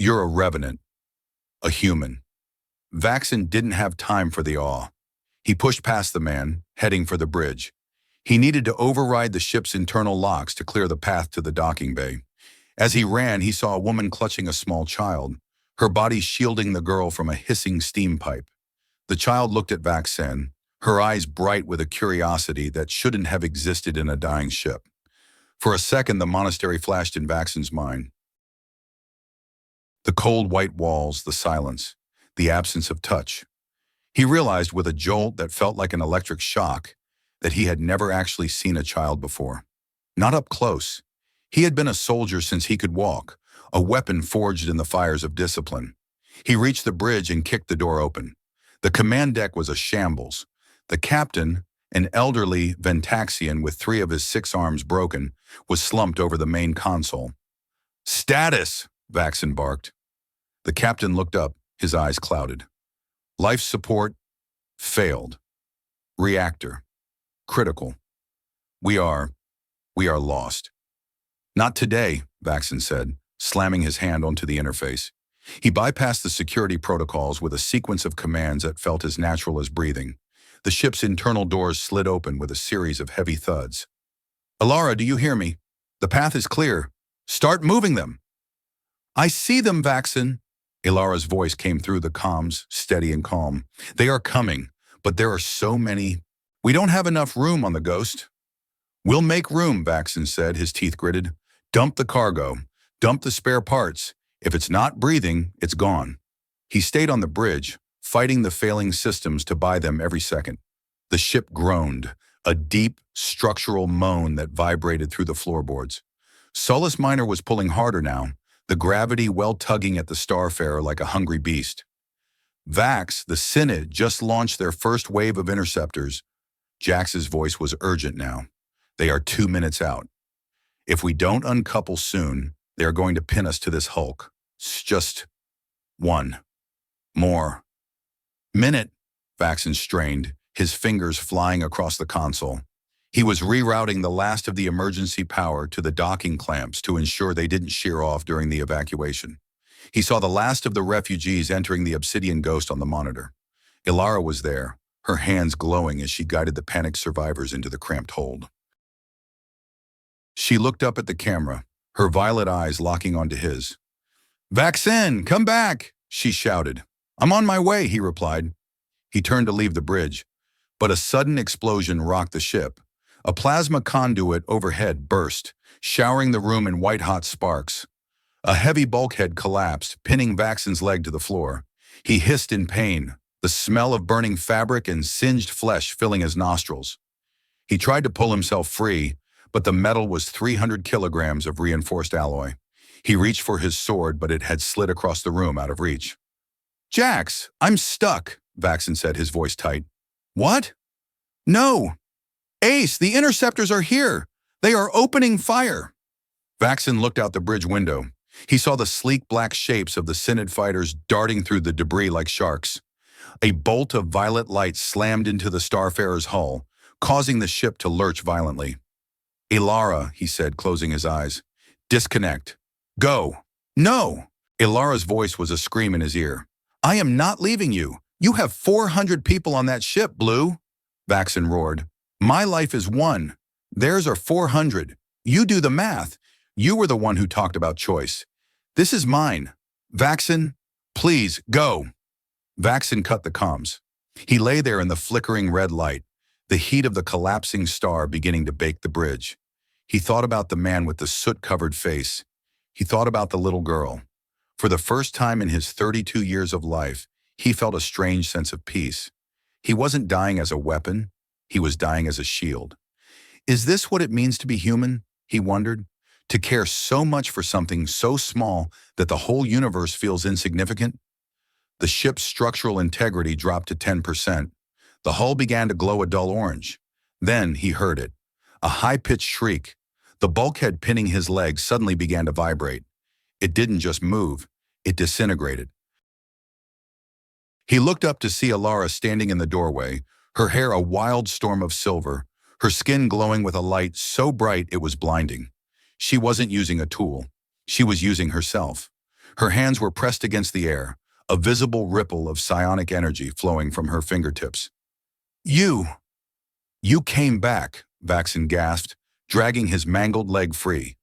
a revenant. A human." Vaxen didn't have time for the awe. He pushed past the man, heading for the bridge. He needed to override the ship's internal locks to clear the path to the docking bay. As he ran, he saw a woman clutching a small child, her body shielding the girl from a hissing steam pipe. The child looked at Vaxen, her eyes bright with a curiosity that shouldn't have existed in a dying ship. For a second, the monastery flashed in Vaxen's mind. The cold white walls, the silence, the absence of touch. He realized with a jolt that felt like an electric shock that he had never actually seen a child before. Not up close. He had been a soldier since he could walk, a weapon forged in the fires of discipline. He reached the bridge and kicked the door open. The command deck was a shambles. The captain, an elderly Ventaxian with 3 of his 6 arms broken, was slumped over the main console. "Status!" Vaxen barked. The captain looked up, his eyes clouded. "Life support, failed. Reactor, critical. We are lost." "Not today," Vaxen said, slamming his hand onto the interface. He bypassed the security protocols with a sequence of commands that felt as natural as breathing. The ship's internal doors slid open with a series of heavy thuds. "Alara, do you hear me? The path is clear. Start moving them." "I see them, Vaxen." Ilara's voice came through the comms, steady and calm. "They are coming, but there are so many. We don't have enough room on the Ghost." "We'll make room," Vaxen said, his teeth gritted. "Dump the cargo. Dump the spare parts. If it's not breathing, it's gone." He stayed on the bridge, fighting the failing systems to buy them every second. The ship groaned, a deep, structural moan that vibrated through the floorboards. Solus Minor was pulling harder now, the gravity well tugging at the Starfarer like a hungry beast. "Vax, the Synod just launched their first wave of interceptors." Jax's voice was urgent now. "They are 2 minutes out. If we don't uncouple soon, they are going to pin us to this hulk. Just 1 more minute." Vaxen strained, his fingers flying across the console. He was rerouting the last of the emergency power to the docking clamps to ensure they didn't shear off during the evacuation. He saw the last of the refugees entering the Obsidian Ghost on the monitor. Ilara was there, her hands glowing as she guided the panicked survivors into the cramped hold. She looked up at the camera, her violet eyes locking onto his. "Vaxen, come back!" she shouted. "I'm on my way," he replied. He turned to leave the bridge, but a sudden explosion rocked the ship. A plasma conduit overhead burst, showering the room in white-hot sparks. A heavy bulkhead collapsed, pinning Vaxen's leg to the floor. He hissed in pain, the smell of burning fabric and singed flesh filling his nostrils. He tried to pull himself free, but the metal was 300 kilograms of reinforced alloy. He reached for his sword, but it had slid across the room out of reach. "Jax, I'm stuck," Vaxen said, his voice tight. "What?" "No! Ace, the interceptors are here! They are opening fire!" Vaxen looked out the bridge window. He saw the sleek black shapes of the Synod fighters darting through the debris like sharks. A bolt of violet light slammed into the Starfarer's hull, causing the ship to lurch violently. "Ilara," he said, closing his eyes. "Disconnect. Go." "No!" Ilara's voice was a scream in his ear. "I am not leaving you. You have 400 people on that ship, Blue." Vaxen roared. "My life is 1. Theirs are 400. You do the math. You were the one who talked about choice. This is mine. Vaxen, please, go." Vaxen cut the comms. He lay there in the flickering red light, the heat of the collapsing star beginning to bake the bridge. He thought about the man with the soot-covered face. He thought about the little girl. For the first time in his 32 years of life, he felt a strange sense of peace. He wasn't dying as a weapon. He was dying as a shield. Is this what it means to be human? He wondered. To care so much for something so small that the whole universe feels insignificant? The ship's structural integrity dropped to 10%. The hull began to glow a dull orange. Then he heard it. A high-pitched shriek. The bulkhead pinning his leg suddenly began to vibrate. It didn't just move. It disintegrated. He looked up to see Ilara standing in the doorway, her hair a wild storm of silver, her skin glowing with a light so bright it was blinding. She wasn't using a tool. She was using herself. Her hands were pressed against the air, a visible ripple of psionic energy flowing from her fingertips. You came back," Vaxen gasped, dragging his mangled leg free.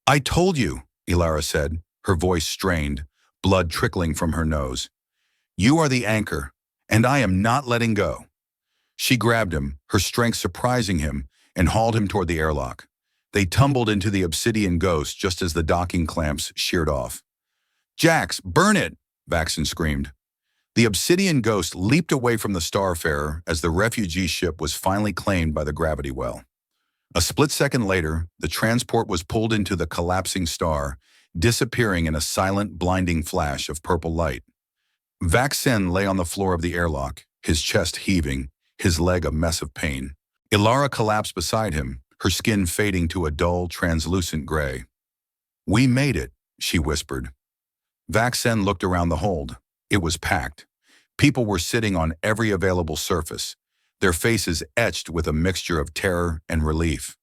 "I told you," Ilara said, her voice strained, blood trickling from her nose. "You are the anchor, and I am not letting go." She grabbed him, her strength surprising him, and hauled him toward the airlock. They tumbled into the obsidian ghost just as the docking clamps sheared off. "Jax, burn it!" Vaxen screamed. The obsidian ghost leaped away from the Starfarer as the refugee ship was finally claimed by the gravity well. A split second later, the transport was pulled into the collapsing star, disappearing in a silent, blinding flash of purple light. Vaxen lay on the floor of the airlock, his chest heaving, his leg a mess of pain. Ilara collapsed beside him, her skin fading to a dull, translucent gray. "We made it," she whispered. Vaxen looked around the hold. It was packed. People were sitting on every available surface, their faces etched with a mixture of terror and relief.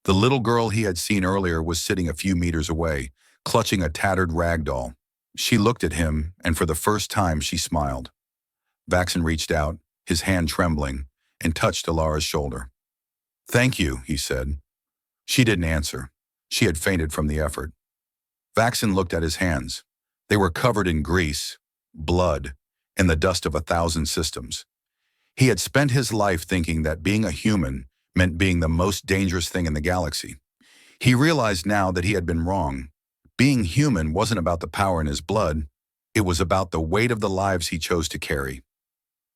The little girl he had seen earlier was sitting a few meters away, clutching a tattered rag doll. She looked at him, and for the first time she smiled. Vaxen reached out, his hand trembling, and touched Ilara's shoulder. "Thank you," he said. She didn't answer. She had fainted from the effort. Vaxen looked at his hands. They were covered in grease, blood, and the dust of 1,000 systems. He had spent his life thinking that being a human meant being the most dangerous thing in the galaxy. He realized now that he had been wrong. Being human wasn't about the power in his blood. It was about the weight of the lives he chose to carry.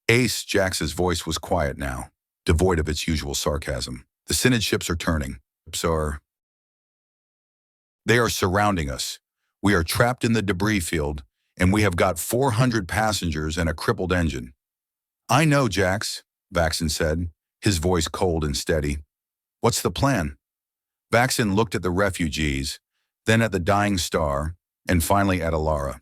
Ace, Jax's voice was quiet now, devoid of its usual sarcasm. "The Synod ships are turning. They are surrounding us. We are trapped in the debris field, and we have got 400 passengers and a crippled engine." "I know, Jax," Vaxen said, his voice cold and steady. "What's the plan?" Vaxen looked at the refugees, then at the dying star, and finally at Ilara.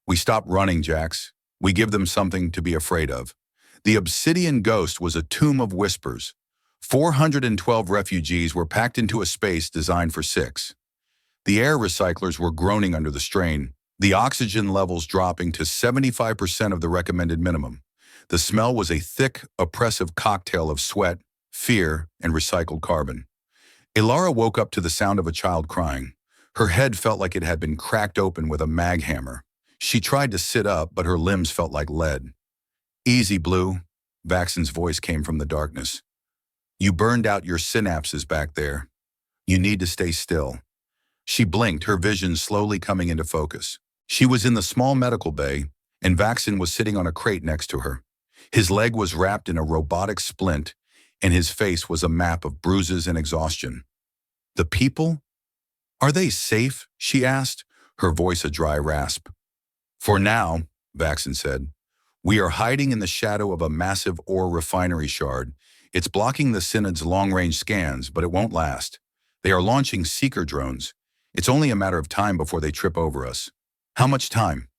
"We stop running, Jax. We give them something to be afraid of." The obsidian ghost was a tomb of whispers. 412 refugees were packed into a space designed for 6. The air recyclers were groaning under the strain, the oxygen levels dropping to 75% of the recommended minimum. The smell was a thick, oppressive cocktail of sweat, fear, and recycled carbon. Ilara woke up to the sound of a child crying. Her head felt like it had been cracked open with a mag hammer. She tried to sit up, but her limbs felt like lead. "Easy, Blue," Vaxen's voice came from the darkness. "You burned out your synapses back there. You need to stay still." She blinked, her vision slowly coming into focus. She was in the small medical bay, and Vaxen was sitting on a crate next to her. His leg was wrapped in a robotic splint, and his face was a map of bruises and exhaustion. "The people? Are they safe?" she asked, her voice a dry rasp. "For now," Vaxen said. "We are hiding in the shadow of a massive ore refinery shard. It's blocking the Synod's long-range scans, but it won't last. They are launching seeker drones. It's only a matter of time before they trip over us." "How much time?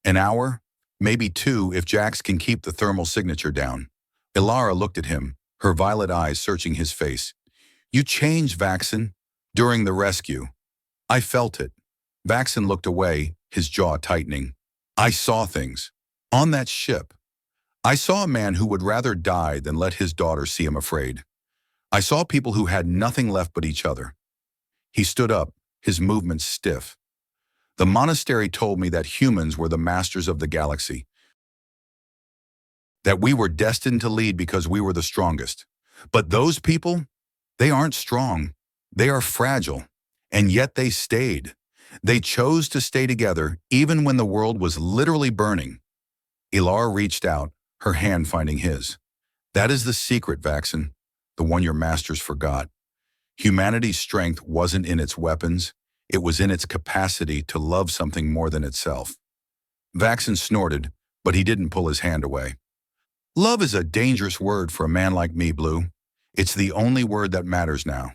An hour? Maybe 2 if Jax can keep the thermal signature down." Ilara looked at him, her violet eyes searching his face. "You changed, Vaxen, during the rescue. I felt it." Vaxen looked away, his jaw tightening. "I saw things. On that ship. I saw a man who would rather die than let his daughter see him afraid. I saw people who had nothing left but each other." He stood up, his movements stiff. "The monastery told me that humans were the masters of the galaxy, that we were destined to lead because we were the strongest. But those people, they aren't strong. They are fragile. And yet they stayed. They chose to stay together even when the world was literally burning." Ilara reached out, her hand finding his. "That is the secret, Vaxen, the one your masters forgot. Humanity's strength wasn't in its weapons. It was in its capacity to love something more than itself." Vaxen snorted, but he didn't pull his hand away. "Love is a dangerous word for a man like me, Blue. It's the only word that matters now."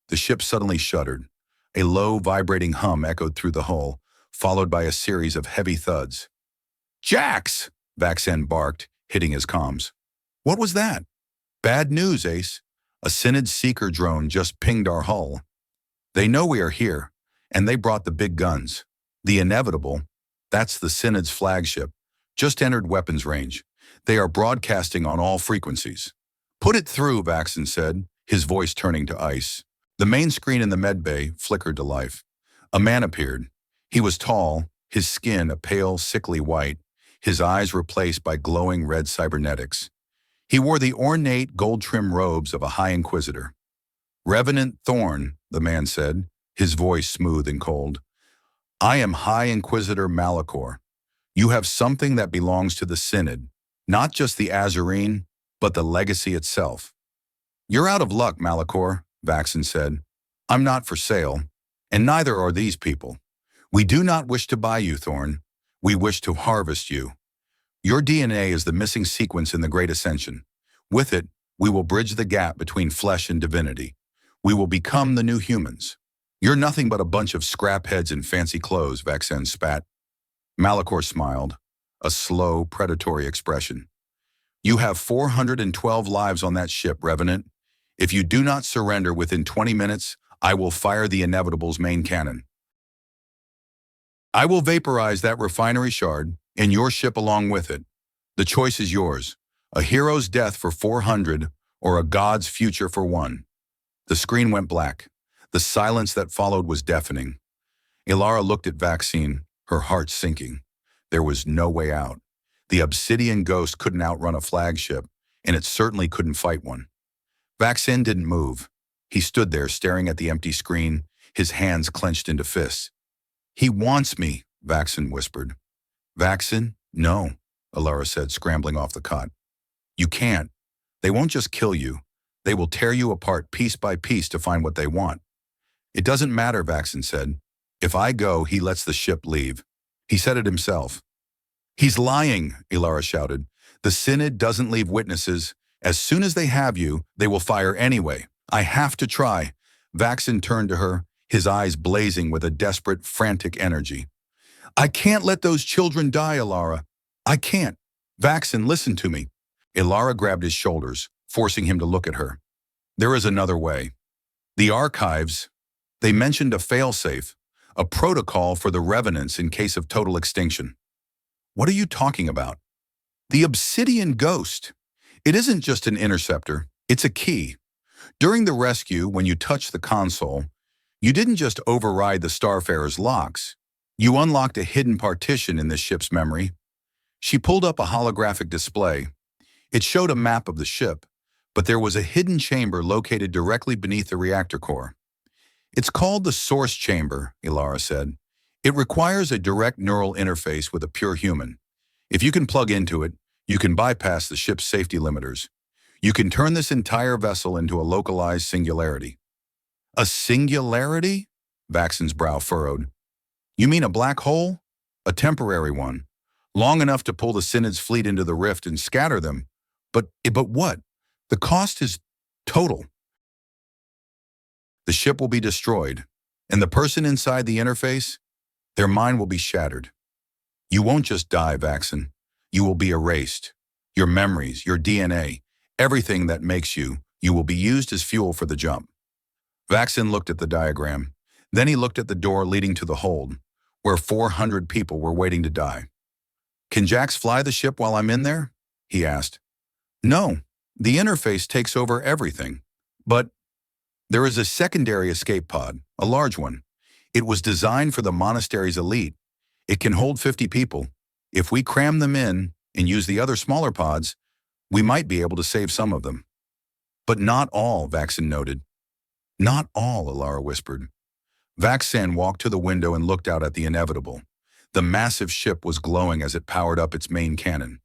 The ship suddenly shuddered. A low, vibrating hum echoed through the hull, followed by a series of heavy thuds. "Jax!" Vaxen barked, hitting his comms. "What was that?" "Bad news, Ace. A Synod seeker drone just pinged our hull. They know we are here, and they brought the big guns. The Inevitable, that's the Synod's flagship, just entered weapons range. They are broadcasting on all frequencies." "Put it through," Vaxen said, his voice turning to ice. The main screen in the medbay flickered to life. A man appeared. He was tall, his skin a pale, sickly white, his eyes replaced by glowing red cybernetics. He wore the ornate, gold-trimmed robes of a High Inquisitor. "Revenant Thorne," the man said, his voice smooth and cold. "I am High Inquisitor Malachor. You have something that belongs to the Synod, not just the Azurine, but the legacy itself." "You're out of luck, Malachor," Vaxen said. "I'm not for sale, and neither are these people. We do not wish to buy you, Thorne. We wish to harvest you. Your DNA is the missing sequence in the Great Ascension. With it, we will bridge the gap between flesh and divinity. We will become the new humans." "You're nothing but a bunch of scrap heads in fancy clothes," Vaxen spat. Malachor smiled, a slow, predatory expression. "You have 412 lives on that ship, Revenant. If you do not surrender within 20 minutes, I will fire the Inevitable's main cannon. I will vaporize that refinery shard, and your ship along with it. The choice is yours. A hero's death for 400, or a god's future for one." The screen went black. The silence that followed was deafening. Ilara looked at Vaxen, her heart sinking. There was no way out. The obsidian ghost couldn't outrun a flagship, and it certainly couldn't fight one. Vaxen didn't move. He stood there staring at the empty screen, his hands clenched into fists. "He wants me," Vaxen whispered. "Vaxen? No," Ilara said, scrambling off the cot. "You can't. They won't just kill you. They will tear you apart piece by piece to find what they want." "It doesn't matter," Vaxen said. "If I go, he lets the ship leave. He said it himself." "He's lying," Ilara shouted. "The Synod doesn't leave witnesses. As soon as they have you, they will fire anyway. I have to try." Vaxen turned to her, his eyes blazing with a desperate, frantic energy. "I can't let those children die, Ilara. I can't. Vaxen, listen to me." Ilara grabbed his shoulders, forcing him to look at her. "There is another way. The archives, they mentioned a failsafe, a protocol for the revenants in case of total extinction." "What are you talking about?" "The obsidian ghost. It isn't just an interceptor, it's a key. During the rescue, when you touched the console, you didn't just override the Starfarer's locks. You unlocked a hidden partition in this ship's memory." She pulled up a holographic display. It showed a map of the ship, but there was a hidden chamber located directly beneath the reactor core. "It's called the Source Chamber," Ilara said. "It requires a direct neural interface with a pure human. If you can plug into it, you can bypass the ship's safety limiters. You can turn this entire vessel into a localized singularity." "A singularity?" Vaxen's brow furrowed. "You mean a black hole?" "A temporary one. Long enough to pull the Synod's fleet into the rift and scatter them. But what? The cost is total. The ship will be destroyed, and the person inside the interface, their mind will be shattered. You won't just die, Vaxen. You will be erased. Your memories, your DNA, everything that makes you will be used as fuel for the jump." Vaxen looked at the diagram. Then he looked at the door leading to the hold, where 400 people were waiting to die. "Can Jax fly the ship while I'm in there?" he asked. "No, the interface takes over everything. But there is a secondary escape pod, a large one. It was designed for the monastery's elite. It can hold 50 people. If we cram them in and use the other smaller pods, we might be able to save some of them." "But not all," Vaxen noted. "Not all," Ilara whispered. Vaxen walked to the window and looked out at the Inevitable. The massive ship was glowing as it powered up its main cannon.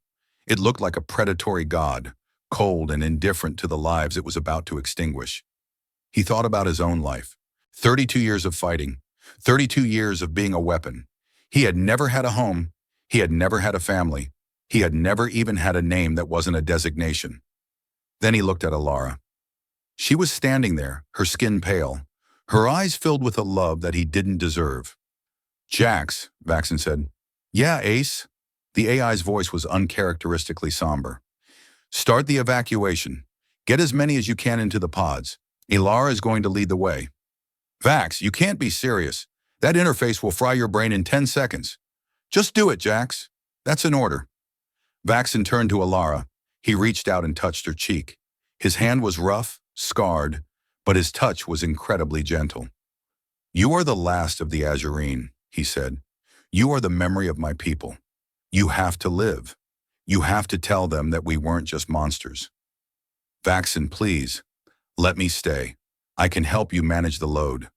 It looked like a predatory god, cold and indifferent to the lives it was about to extinguish. He thought about his own life. 32 years of fighting. 32 years of being a weapon. He had never had a home. He had never had a family. He had never even had a name that wasn't a designation. Then he looked at Ilara. She was standing there, her skin pale, her eyes filled with a love that he didn't deserve. "Jax," Vaxen said. "Yeah, Ace." The AI's voice was uncharacteristically somber. "Start the evacuation. Get as many as you can into the pods. Ilara is going to lead the way." "Vax, you can't be serious. That interface will fry your brain in 10 seconds. Just do it, Jax. That's an order." Vaxen turned to Ilara. He reached out and touched her cheek. His hand was rough, scarred, but his touch was incredibly gentle. "You are the last of the Azurine," he said. "You are the memory of my people. You have to live. You have to tell them that we weren't just monsters. Vaxen, please, let me stay. I can help you manage the load.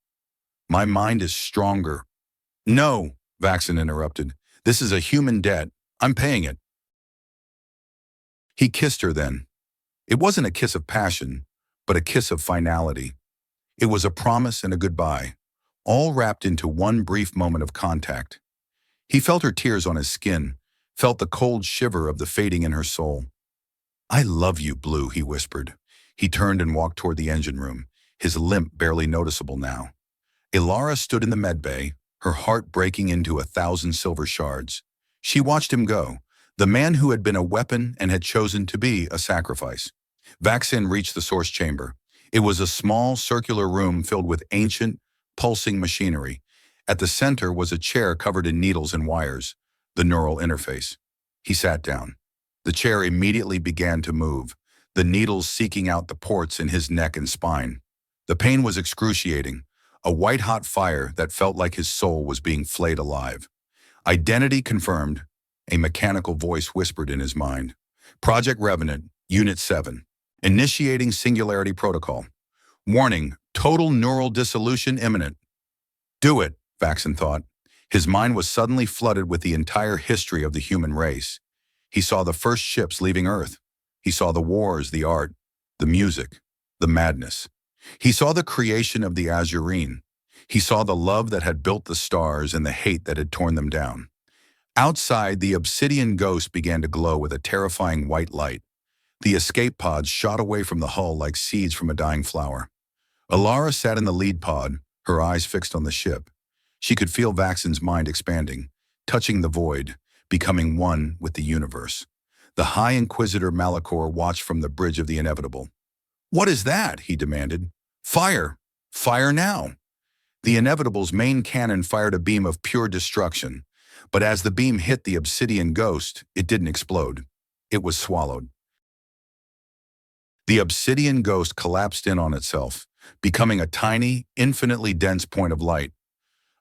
My mind is stronger. No, Vaxen interrupted. This is a human debt. I'm paying it. He kissed her then. It wasn't a kiss of passion, but a kiss of finality. It was a promise and a goodbye, all wrapped into one brief moment of contact. He felt her tears on his skin, felt the cold shiver of the fading in her soul. I love you, Blue, he whispered. He turned and walked toward the engine room, his limp barely noticeable now. Ilara stood in the medbay, her heart breaking into 1,000 silver shards. She watched him go, the man who had been a weapon and had chosen to be a sacrifice. Vaxen reached the source chamber. It was a small, circular room filled with ancient, pulsing machinery. At the center was a chair covered in needles and wires, the neural interface. He sat down. The chair immediately began to move, the needles seeking out the ports in his neck and spine. The pain was excruciating, a white-hot fire that felt like his soul was being flayed alive. Identity confirmed, a mechanical voice whispered in his mind. Project Revenant, Unit 7. Initiating Singularity Protocol. Warning, total neural dissolution imminent. Do it, Vaxen thought. His mind was suddenly flooded with the entire history of the human race. He saw the first ships leaving Earth. He saw the wars, the art, the music, the madness. He saw the creation of the Azurine. He saw the love that had built the stars and the hate that had torn them down. Outside, the obsidian ghost began to glow with a terrifying white light. The escape pods shot away from the hull like seeds from a dying flower. Ilara sat in the lead pod, her eyes fixed on the ship. She could feel Vaxen's mind expanding, touching the void, becoming one with the universe. The High Inquisitor Malachor watched from the bridge of the inevitable. What is that? He demanded. Fire! Fire now! The Inevitable's main cannon fired a beam of pure destruction, but as the beam hit the obsidian ghost, it didn't explode. It was swallowed. The obsidian ghost collapsed in on itself, becoming a tiny, infinitely dense point of light.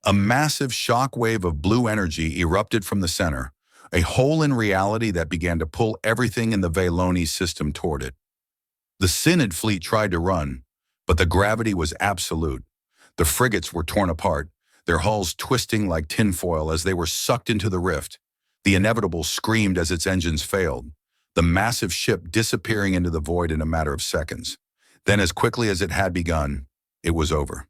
A massive shock wave of blue energy erupted from the center, a hole in reality that began to pull everything in the Vayloni system toward it. The Synod fleet tried to run, but the gravity was absolute. The frigates were torn apart, their hulls twisting like tinfoil as they were sucked into the rift. The Inevitable screamed as its engines failed, the massive ship disappearing into the void in a matter of seconds. Then, as quickly as it had begun, it was over.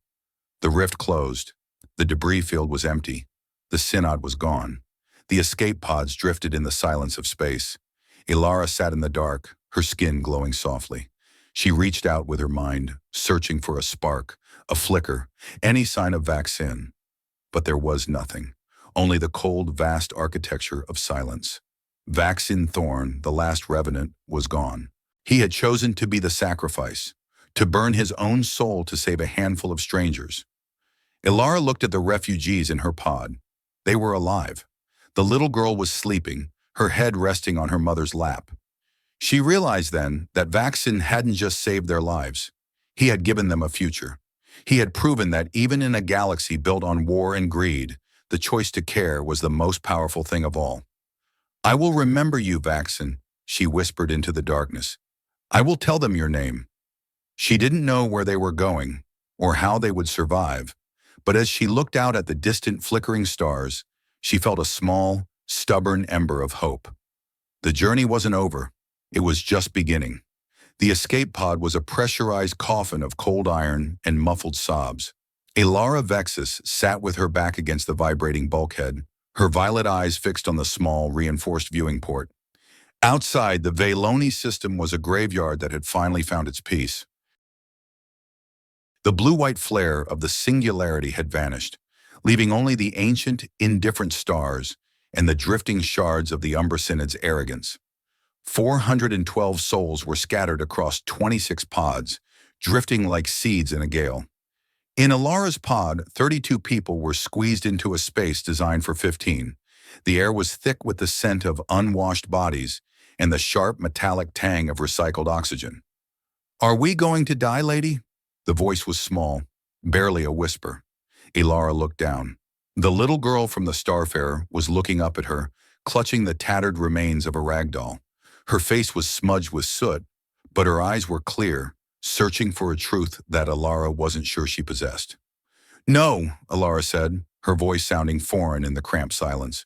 The rift closed. The debris field was empty. The Synod was gone. The escape pods drifted in the silence of space. Ilara sat in the dark, her skin glowing softly. She reached out with her mind, searching for a spark, a flicker, any sign of Vaxen. But there was nothing, only the cold, vast architecture of silence. Vaxen Thorne, the last revenant, was gone. He had chosen to be the sacrifice, to burn his own soul to save a handful of strangers. Ilara looked at the refugees in her pod. They were alive. The little girl was sleeping, her head resting on her mother's lap. She realized then that Vaxen hadn't just saved their lives. He had given them a future. He had proven that even in a galaxy built on war and greed, the choice to care was the most powerful thing of all. I will remember you, Vaxen, she whispered into the darkness. I will tell them your name. She didn't know where they were going or how they would survive, but as she looked out at the distant flickering stars, she felt a small, stubborn ember of hope. The journey wasn't over. It was just beginning. The escape pod was a pressurized coffin of cold iron and muffled sobs. Ilara Vexus sat with her back against the vibrating bulkhead, her violet eyes fixed on the small, reinforced viewing port. Outside, the Vayloni system was a graveyard that had finally found its peace. The blue-white flare of the singularity had vanished, leaving only the ancient, indifferent stars and the drifting shards of the Umbra Synod's arrogance. 412 souls were scattered across 26 pods, drifting like seeds in a gale. In Ilara's pod, 32 people were squeezed into a space designed for 15. The air was thick with the scent of unwashed bodies and the sharp metallic tang of recycled oxygen. Are we going to die, lady? The voice was small, barely a whisper. Ilara looked down. The little girl from the Starfarer was looking up at her, clutching the tattered remains of a rag doll. Her face was smudged with soot, but her eyes were clear, searching for a truth that Alara wasn't sure she possessed. "No," Alara said, her voice sounding foreign in the cramped silence.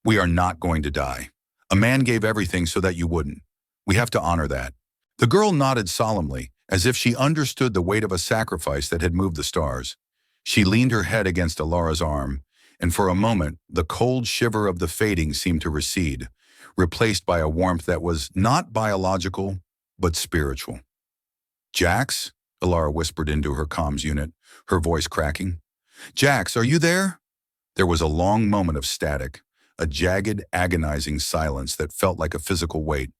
"We are not going to die. A man gave everything so that you wouldn't. We have to honor that." The girl nodded solemnly, as if she understood the weight of a sacrifice that had moved the stars. She leaned her head against Alara's arm, and for a moment, the cold shiver of the fading seemed to recede, replaced by a warmth that was not biological, but spiritual. "Jax?" Alara whispered into her comms unit, her voice cracking. "Jax, are you there?" There was a long moment of static, a jagged, agonizing silence that felt like a physical weight.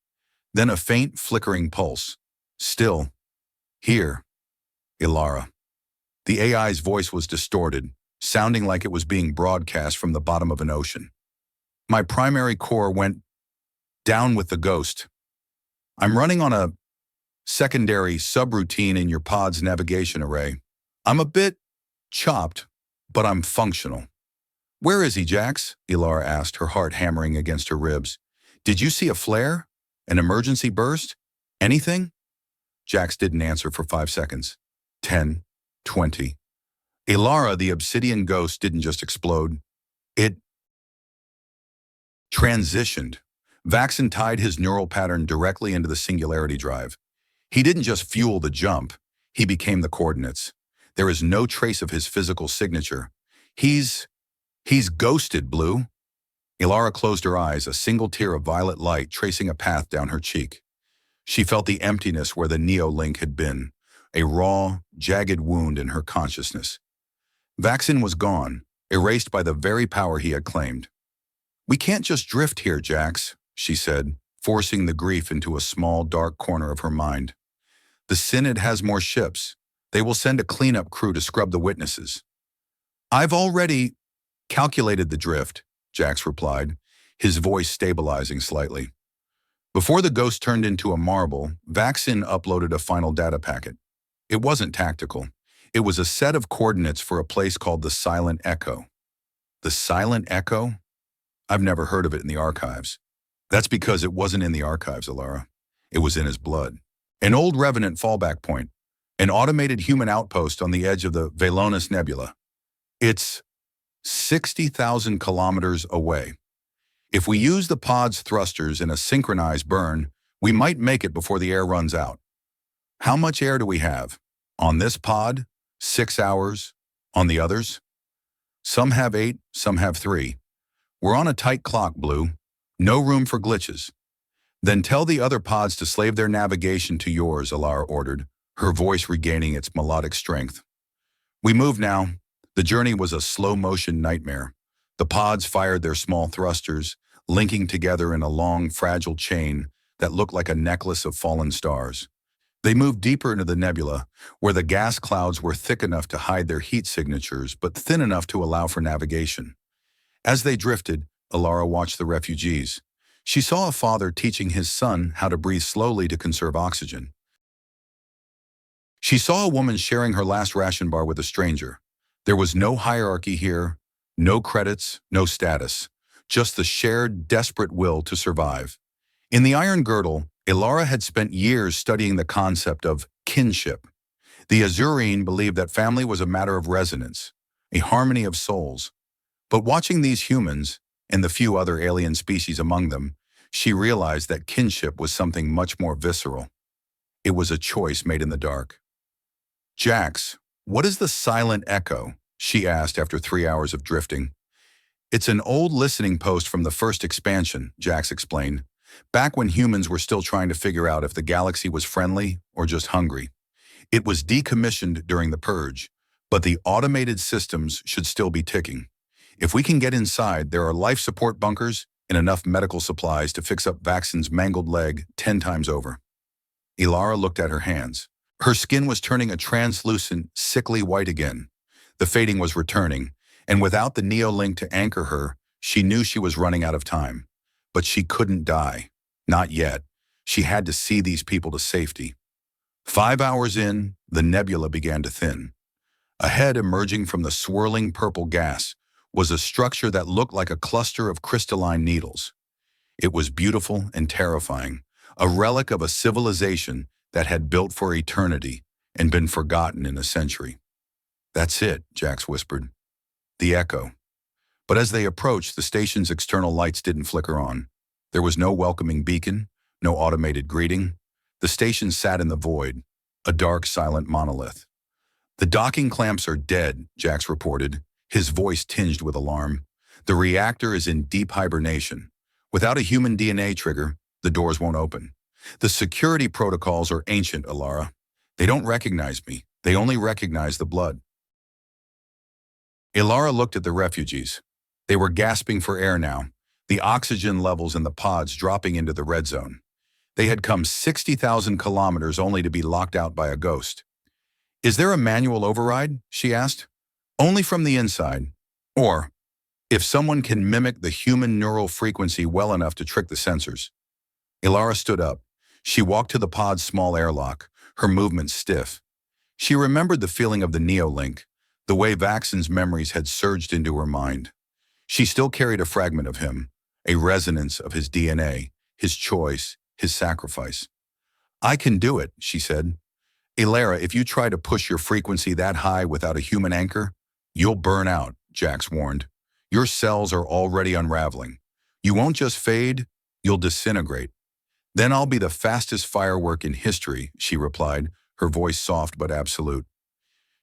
Then a faint, flickering pulse. "Still. Here. Alara." The AI's voice was distorted, sounding like it was being broadcast from the bottom of an ocean. "My primary core went down with the ghost. I'm running on a secondary subroutine in your pod's navigation array. I'm a bit chopped, but I'm functional." "Where is he, Jax?" Alara asked, her heart hammering against her ribs. "Did you see a flare? An emergency burst? Anything?" Jax didn't answer for 5 seconds. 10, 20. Alara, the obsidian ghost, didn't just explode. It transitioned. Vaxen tied his neural pattern directly into the singularity drive. He didn't just fuel the jump, he became the coordinates. There is no trace of his physical signature. He's ghosted, Blue. Alara closed her eyes, a single tear of violet light tracing a path down her cheek. She felt the emptiness where the Neo-Link had been, a raw, jagged wound in her consciousness. Vaxen was gone, erased by the very power he had claimed. "We can't just drift here, Jax," she said, forcing the grief into a small, dark corner of her mind. "The Synod has more ships. They will send a cleanup crew to scrub the witnesses." "I've already calculated the drift," Jax replied, his voice stabilizing slightly. Before the ghost turned into a marble, Vaxen uploaded a final data packet. It wasn't tactical. It was a set of coordinates for a place called the Silent Echo. The Silent Echo? I've never heard of it in the archives. That's because it wasn't in the archives, Alara. It was in his blood. An old Revenant fallback point. An automated human outpost on the edge of the Velonis Nebula. It's 60,000 kilometers away. If we use the pod's thrusters in a synchronized burn, we might make it before the air runs out. How much air do we have? On this pod, 6 hours. On the others? Some have 8, some have 3. We're on a tight clock, Blue. No room for glitches. Then tell the other pods to slave their navigation to yours, Alara ordered, her voice regaining its melodic strength. We move now. The journey was a slow-motion nightmare. The pods fired their small thrusters, linking together in a long, fragile chain that looked like a necklace of fallen stars. They moved deeper into the nebula, where the gas clouds were thick enough to hide their heat signatures, but thin enough to allow for navigation. As they drifted, Alara watched the refugees. She saw a father teaching his son how to breathe slowly to conserve oxygen. She saw a woman sharing her last ration bar with a stranger. There was no hierarchy here, no credits, no status, just the shared, desperate will to survive. In the Iron Girdle, Alara had spent years studying the concept of kinship. The Azurine believed that family was a matter of resonance, a harmony of souls. But watching these humans, and the few other alien species among them, she realized that kinship was something much more visceral. It was a choice made in the dark. "Jax, what is the Silent Echo?" she asked after 3 hours of drifting. "It's an old listening post from the first expansion," Jax explained, "back when humans were still trying to figure out if the galaxy was friendly or just hungry. It was decommissioned during the Purge, but the automated systems should still be ticking. If we can get inside, there are life support bunkers and enough medical supplies to fix up Vaxen's mangled leg 10 times over." Alara looked at her hands. Her skin was turning a translucent, sickly white again. The fading was returning, and without the Neo-Link to anchor her, she knew she was running out of time. But she couldn't die. Not yet. She had to see these people to safety. 5 hours in, the nebula began to thin. Ahead, emerging from the swirling purple gas, was a structure that looked like a cluster of crystalline needles. It was beautiful and terrifying, a relic of a civilization that had built for eternity and been forgotten in a century. "That's it," Jax whispered. "The echo." But as they approached, the station's external lights didn't flicker on. There was no welcoming beacon, no automated greeting. The station sat in the void, a dark, silent monolith. "The docking clamps are dead," Jax reported, his voice tinged with alarm. "The reactor is in deep hibernation. Without a human DNA trigger, the doors won't open. The security protocols are ancient, Alara. They don't recognize me. They only recognize the blood." Ilara looked at the refugees. They were gasping for air now, the oxygen levels in the pods dropping into the red zone. They had come 60,000 kilometers only to be locked out by a ghost. "Is there a manual override?" she asked. "Only from the inside. Or, if someone can mimic the human neural frequency well enough to trick the sensors." Ilara stood up. She walked to the pod's small airlock, her movements stiff. She remembered the feeling of the Neolink, the way Vaxen's memories had surged into her mind. She still carried a fragment of him, a resonance of his DNA, his choice, his sacrifice. "I can do it," she said. "Ilara, if you try to push your frequency that high without a human anchor, you'll burn out," Jax warned. "Your cells are already unraveling. You won't just fade, you'll disintegrate." "Then I'll be the fastest firework in history," she replied, her voice soft but absolute.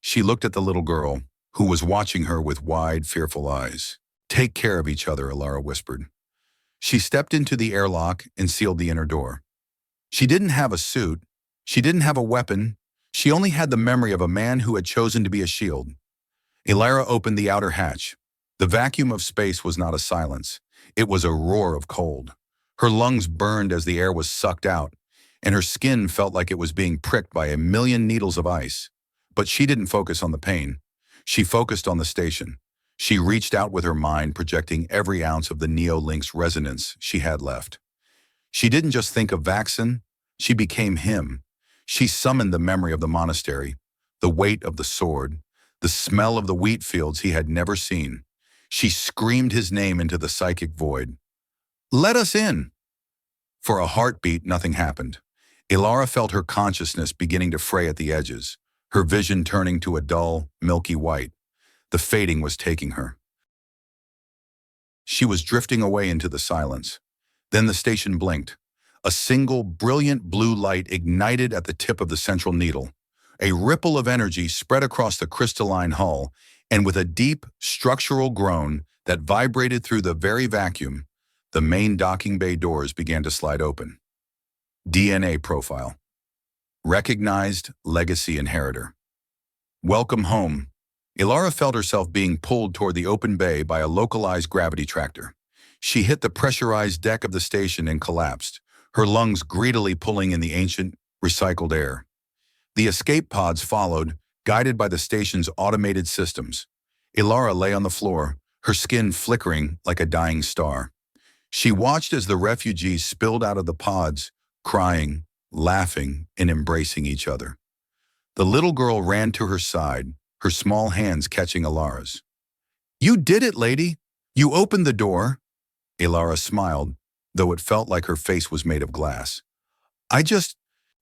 She looked at the little girl, who was watching her with wide, fearful eyes. "Take care of each other," Ilara whispered. She stepped into the airlock and sealed the inner door. She didn't have a suit. She didn't have a weapon. She only had the memory of a man who had chosen to be a shield. Ilara opened the outer hatch. The vacuum of space was not a silence. It was a roar of cold. Her lungs burned as the air was sucked out, and her skin felt like it was being pricked by a million needles of ice. But she didn't focus on the pain. She focused on the station. She reached out with her mind, projecting every ounce of the Neolink's resonance she had left. She didn't just think of Vaxen, she became him. She summoned the memory of the monastery, the weight of the sword, the smell of the wheat fields he had never seen. She screamed his name into the psychic void. "Let us in!" For a heartbeat, nothing happened. Ilara felt her consciousness beginning to fray at the edges, her vision turning to a dull, milky white. The fading was taking her. She was drifting away into the silence. Then the station blinked. A single, brilliant blue light ignited at the tip of the central needle. A ripple of energy spread across the crystalline hull, and with a deep, structural groan that vibrated through the very vacuum, the main docking bay doors began to slide open. DNA profile. Recognized legacy inheritor. Welcome home. Ilara felt herself being pulled toward the open bay by a localized gravity tractor. She hit the pressurized deck of the station and collapsed, her lungs greedily pulling in the ancient, recycled air. The escape pods followed, guided by the station's automated systems. Ilara lay on the floor, her skin flickering like a dying star. She watched as the refugees spilled out of the pods, crying, laughing, and embracing each other. The little girl ran to her side, her small hands catching Ilara's. "You did it, lady! You opened the door!" Ilara smiled, though it felt like her face was made of glass. "I just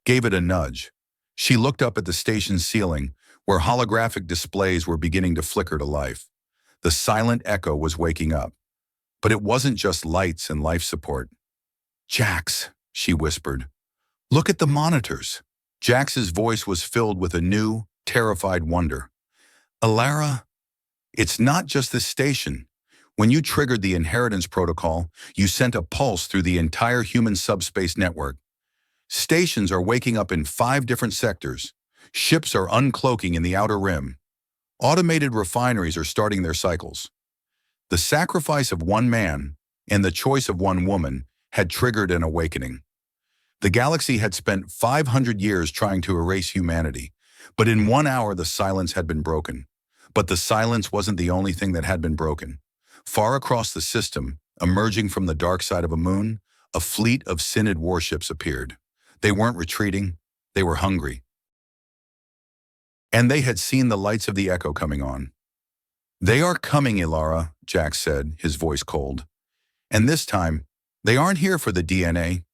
gave it a nudge." She looked up at the station's ceiling, where holographic displays were beginning to flicker to life. The silent echo was waking up. But it wasn't just lights and life support. "Jax," she whispered, "look at the monitors." Jax's voice was filled with a new, terrified wonder. "Ilara, it's not just the station. When you triggered the inheritance protocol, you sent a pulse through the entire human subspace network. Stations are waking up in 5 different sectors. Ships are uncloaking in the outer rim. Automated refineries are starting their cycles. The sacrifice of one man and the choice of one woman had triggered an awakening. The galaxy had spent 500 years trying to erase humanity, but in 1 hour the silence had been broken. But the silence wasn't the only thing that had been broken. Far across the system, emerging from the dark side of a moon, a fleet of Synod warships appeared. They weren't retreating, they were hungry. And they had seen the lights of the Echo coming on. "They are coming, Ilara," Jax said, his voice cold. "And this time, they aren't here for the DNA.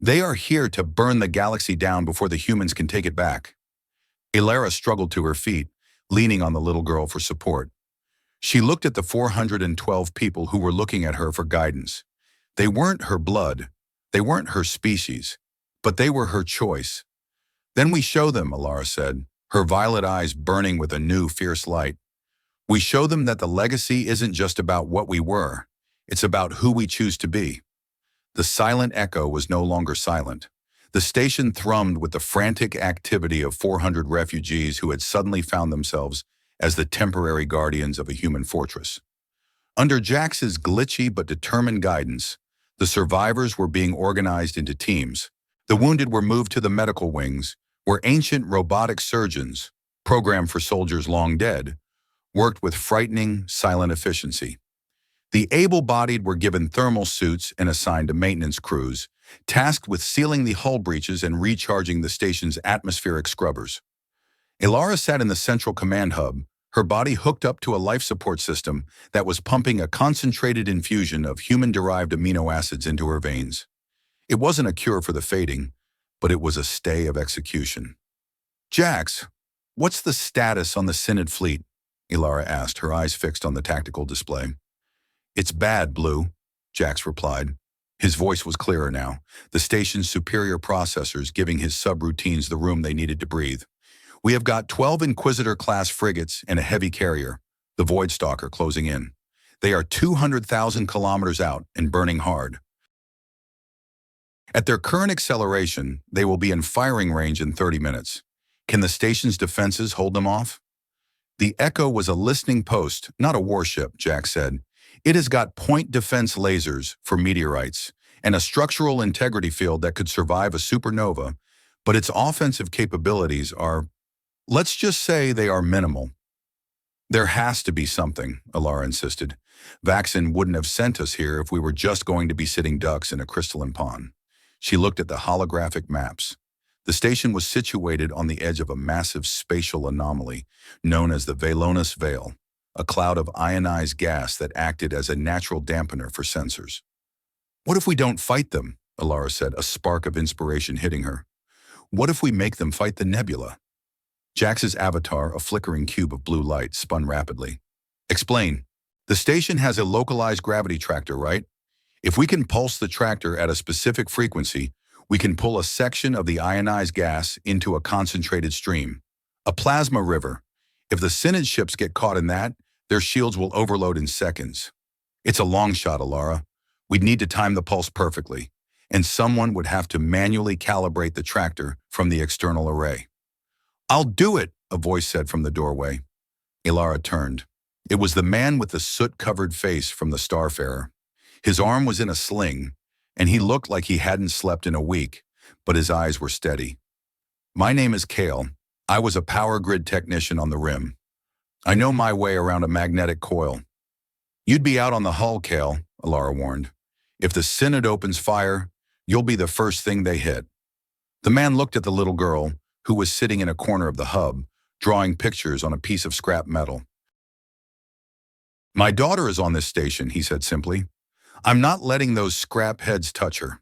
They are here to burn the galaxy down before the humans can take it back. Elara struggled to her feet, leaning on the little girl for support. She looked at the 412 people who were looking at her for guidance. They weren't her blood, they weren't her species, but they were her choice. Then we show them, Elara said, her violet eyes burning with a new, fierce light. We show them that the legacy isn't just about what we were, it's about who we choose to be. The silent echo was no longer silent. The station thrummed with the frantic activity of 400 refugees who had suddenly found themselves as the temporary guardians of a human fortress. Under Jax's glitchy but determined guidance, the survivors were being organized into teams. The wounded were moved to the medical wings, where ancient robotic surgeons, programmed for soldiers long dead, worked with frightening, silent efficiency. The able-bodied were given thermal suits and assigned to maintenance crews, tasked with sealing the hull breaches and recharging the station's atmospheric scrubbers. Elara sat in the central command hub, her body hooked up to a life support system that was pumping a concentrated infusion of human-derived amino acids into her veins. It wasn't a cure for the fading, but it was a stay of execution. "Jax, what's the status on the Synod fleet?" Elara asked, her eyes fixed on the tactical display. "It's bad, Blue," Jax replied. His voice was clearer now, the station's superior processors giving his subroutines the room they needed to breathe. "We have got 12 Inquisitor-class frigates and a heavy carrier, the Voidstalker, closing in. They are 200,000 kilometers out and burning hard. At their current acceleration, they will be in firing range in 30 minutes. Can the station's defenses hold them off?" The Echo was a listening post, not a warship, Jax said. "It has got point defense lasers for meteorites and a structural integrity field that could survive a supernova, but its offensive capabilities are, let's just say they are minimal." "There has to be something," Elara insisted. "Vaxen wouldn't have sent us here if we were just going to be sitting ducks in a crystalline pond." She looked at the holographic maps. The station was situated on the edge of a massive spatial anomaly known as the Velonis Veil, a cloud of ionized gas that acted as a natural dampener for sensors. "What if we don't fight them?" Elara said, a spark of inspiration hitting her. "What if we make them fight the nebula?" Jax's avatar, a flickering cube of blue light, spun rapidly. "Explain. The station has a localized gravity tractor, right? If we can pulse the tractor at a specific frequency, we can pull a section of the ionized gas into a concentrated stream. A plasma river. If the Synod ships get caught in that, their shields will overload in seconds. It's a long shot, Elara. We'd need to time the pulse perfectly, and someone would have to manually calibrate the tractor from the external array." "I'll do it," a voice said from the doorway. Elara turned. It was the man with the soot-covered face from the Starfarer. His arm was in a sling, and he looked like he hadn't slept in a week, but his eyes were steady. "My name is Kale. I was a power grid technician on the Rim. I know my way around a magnetic coil." "You'd be out on the hull, Kale," Elara warned. "If the Synod opens fire, you'll be the first thing they hit." The man looked at the little girl, who was sitting in a corner of the hub, drawing pictures on a piece of scrap metal. "My daughter is on this station," he said simply. "I'm not letting those scrap heads touch her."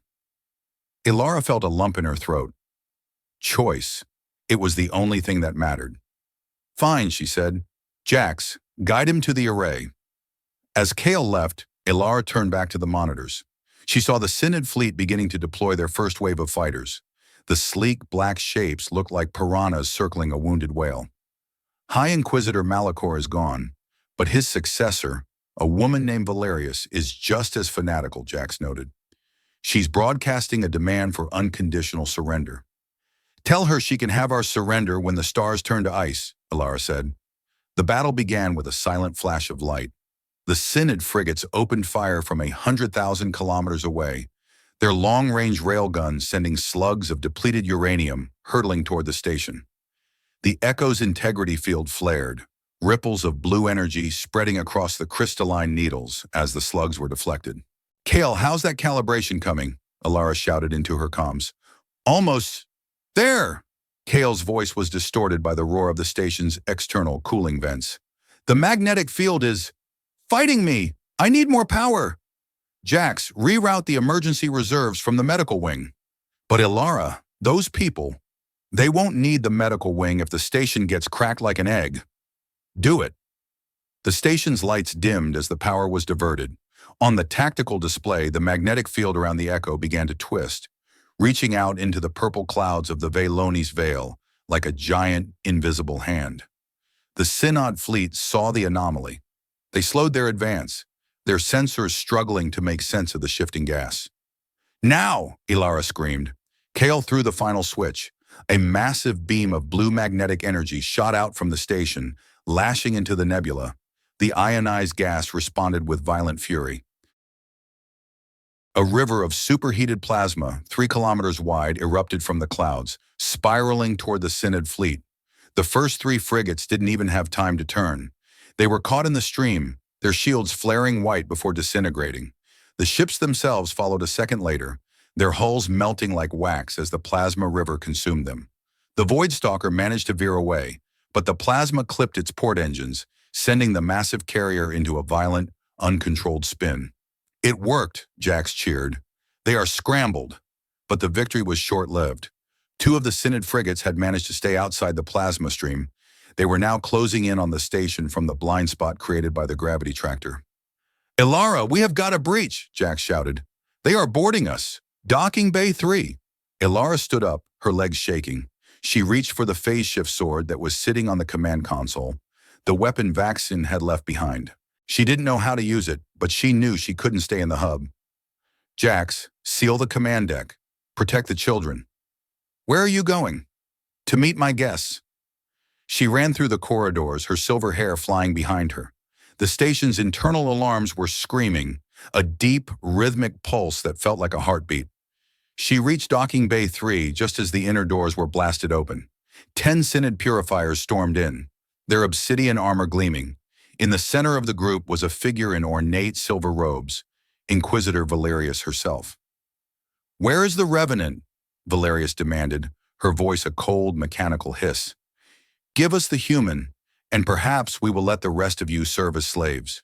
Elara felt a lump in her throat. Choice. It was the only thing that mattered. "Fine," she said. "Jax, guide him to the array." As Kale left, Elara turned back to the monitors. She saw the Synod fleet beginning to deploy their first wave of fighters. The sleek, black shapes looked like piranhas circling a wounded whale. High Inquisitor Malachor is gone, but his successor, a woman named Valerius, is just as fanatical, Jax noted. "She's broadcasting a demand for unconditional surrender." "Tell her she can have our surrender when the stars turn to ice," Elara said. The battle began with a silent flash of light. The Synod frigates opened fire from 100,000 kilometers away, their long-range railguns sending slugs of depleted uranium hurtling toward the station. The Echo's integrity field flared, ripples of blue energy spreading across the crystalline needles as the slugs were deflected. "Kale, how's that calibration coming?" Elara shouted into her comms. "Almost there!" Kale's voice was distorted by the roar of the station's external cooling vents. "The magnetic field is fighting me! I need more power!" "Jax, reroute the emergency reserves from the medical wing." But Ilara, those people, they won't need the medical wing if the station gets cracked like an egg. Do it. The station's lights dimmed as the power was diverted. On the tactical display, the magnetic field around the Echo began to twist, reaching out into the purple clouds of the Velonis Veil like a giant, invisible hand. The Synod fleet saw the anomaly. They slowed their advance, their sensors struggling to make sense of the shifting gas. Now, Ilara screamed. Kale threw the final switch. A massive beam of blue magnetic energy shot out from the station, lashing into the nebula. The ionized gas responded with violent fury. A river of superheated plasma, 3 kilometers wide, erupted from the clouds, spiraling toward the Synod fleet. The first 3 frigates didn't even have time to turn. They were caught in the stream, their shields flaring white before disintegrating. The ships themselves followed a second later, their hulls melting like wax as the plasma river consumed them. The Voidstalker managed to veer away, but the plasma clipped its port engines, sending the massive carrier into a violent, uncontrolled spin. It worked, Jax cheered. They are scrambled. But the victory was short-lived. 2 of the Synod frigates had managed to stay outside the plasma stream. They were now closing in on the station from the blind spot created by the gravity tractor. Ilara, we have got a breach, Jax shouted. They are boarding us. Docking Bay 3. Ilara stood up, her legs shaking. She reached for the phase shift sword that was sitting on the command console, the weapon Vaxen had left behind. She didn't know how to use it, but she knew she couldn't stay in the hub. Jax, seal the command deck. Protect the children. Where are you going? To meet my guests. She ran through the corridors, her silver hair flying behind her. The station's internal alarms were screaming, a deep, rhythmic pulse that felt like a heartbeat. She reached Docking Bay 3 just as the inner doors were blasted open. 10 Synod purifiers stormed in, their obsidian armor gleaming. In the center of the group was a figure in ornate silver robes, Inquisitor Valerius herself. Where is the Revenant? Valerius demanded, her voice a cold, mechanical hiss. Give us the human, and perhaps we will let the rest of you serve as slaves.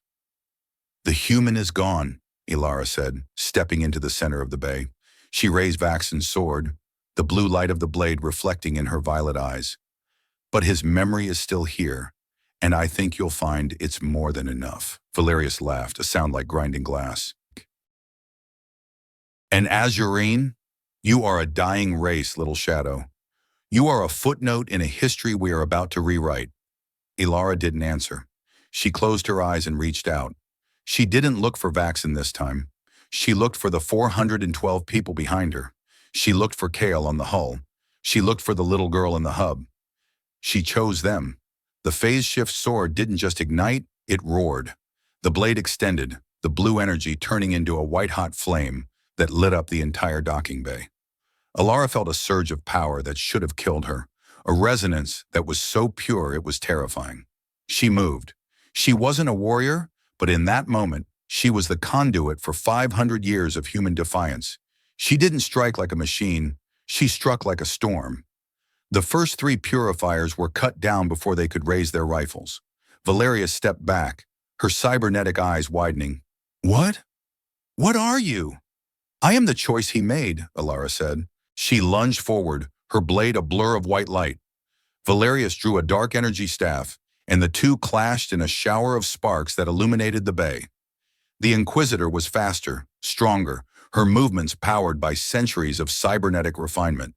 The human is gone, Ilara said, stepping into the center of the bay. She raised Vaxen's sword, the blue light of the blade reflecting in her violet eyes. But his memory is still here, and I think you'll find it's more than enough. Valerius laughed, a sound like grinding glass. And Azurine, you are a dying race, little shadow. You are a footnote in a history we are about to rewrite. Ilara didn't answer. She closed her eyes and reached out. She didn't look for Vaxen this time. She looked for the 412 people behind her. She looked for Kale on the hull. She looked for the little girl in the hub. She chose them. The phase shift sword didn't just ignite, it roared. The blade extended, the blue energy turning into a white-hot flame that lit up the entire docking bay. Ilara felt a surge of power that should have killed her, a resonance that was so pure it was terrifying. She moved. She wasn't a warrior, but in that moment, she was the conduit for 500 years of human defiance. She didn't strike like a machine, she struck like a storm. The first 3 purifiers were cut down before they could raise their rifles. Valeria stepped back, her cybernetic eyes widening. What? What are you? I am the choice he made, Ilara said. She lunged forward, her blade a blur of white light. Valerius drew a dark energy staff, and the 2 clashed in a shower of sparks that illuminated the bay. The Inquisitor was faster, stronger, her movements powered by centuries of cybernetic refinement.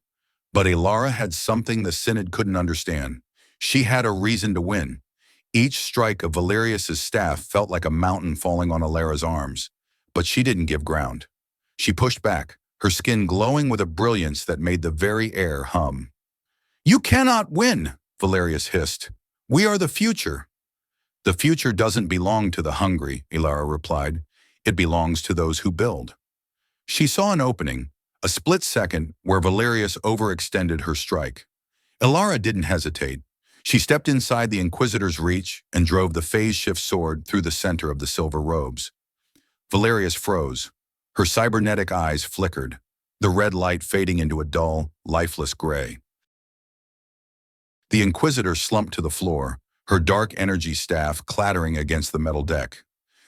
But Ilara had something the Synod couldn't understand. She had a reason to win. Each strike of Valerius's staff felt like a mountain falling on Ilara's arms, but she didn't give ground. She pushed back, her skin glowing with a brilliance that made the very air hum. You cannot win, Valerius hissed. We are the future. The future doesn't belong to the hungry, Ilara replied. It belongs to those who build. She saw an opening, a split second where Valerius overextended her strike. Ilara didn't hesitate. She stepped inside the Inquisitor's reach and drove the phase shift sword through the center of the silver robes. Valerius froze. Her cybernetic eyes flickered, the red light fading into a dull, lifeless gray. The Inquisitor slumped to the floor, her dark energy staff clattering against the metal deck.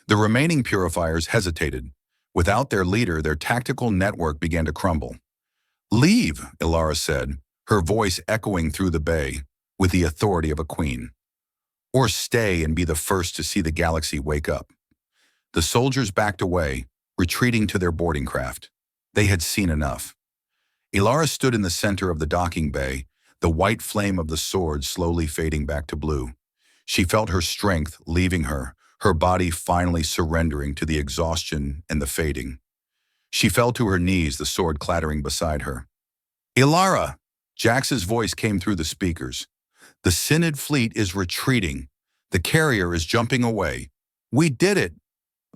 The remaining purifiers hesitated. Without their leader, their tactical network began to crumble. "Leave," Ilara said, her voice echoing through the bay with the authority of a queen. "Or stay and be the first to see the galaxy wake up." The soldiers backed away, retreating to their boarding craft. They had seen enough. Ilara stood in the center of the docking bay, the white flame of the sword slowly fading back to blue. She felt her strength leaving her body finally surrendering to the exhaustion and the fading. She fell to her knees, the sword clattering beside her. "Ilara!" Jax's voice came through the speakers. "The Synod fleet is retreating. The carrier is jumping away. We did it!"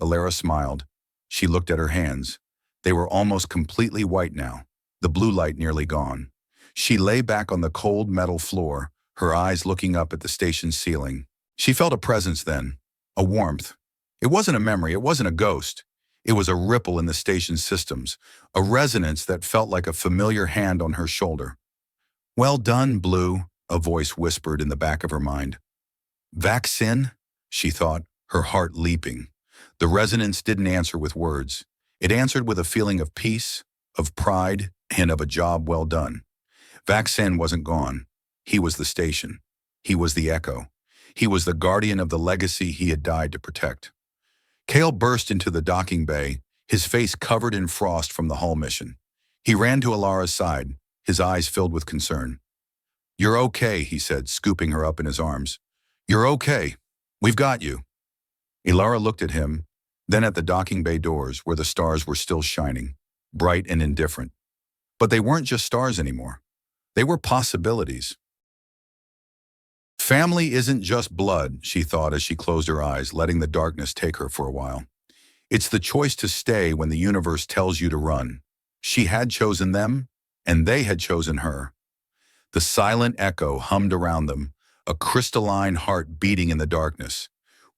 Ilara smiled. She looked at her hands. They were almost completely white now, the blue light nearly gone. She lay back on the cold metal floor, her eyes looking up at the station ceiling. She felt a presence then, a warmth. It wasn't a memory, it wasn't a ghost. It was a ripple in the station's systems, a resonance that felt like a familiar hand on her shoulder. "Well done, Blue," a voice whispered in the back of her mind. "Vaxen?" she thought, her heart leaping. The resonance didn't answer with words. It answered with a feeling of peace, of pride, and of a job well done. Vaxen wasn't gone. He was the station. He was the echo. He was the guardian of the legacy he had died to protect. Kale burst into the docking bay, his face covered in frost from the hull mission. He ran to Ilara's side, his eyes filled with concern. "You're okay," he said, scooping her up in his arms. "You're okay. We've got you." Ilara looked at him, then at the docking bay doors where the stars were still shining, bright and indifferent. But they weren't just stars anymore. They were possibilities. Family isn't just blood, she thought as she closed her eyes, letting the darkness take her for a while. It's the choice to stay when the universe tells you to run. She had chosen them, and they had chosen her. The silent echo hummed around them, a crystalline heart beating in the darkness,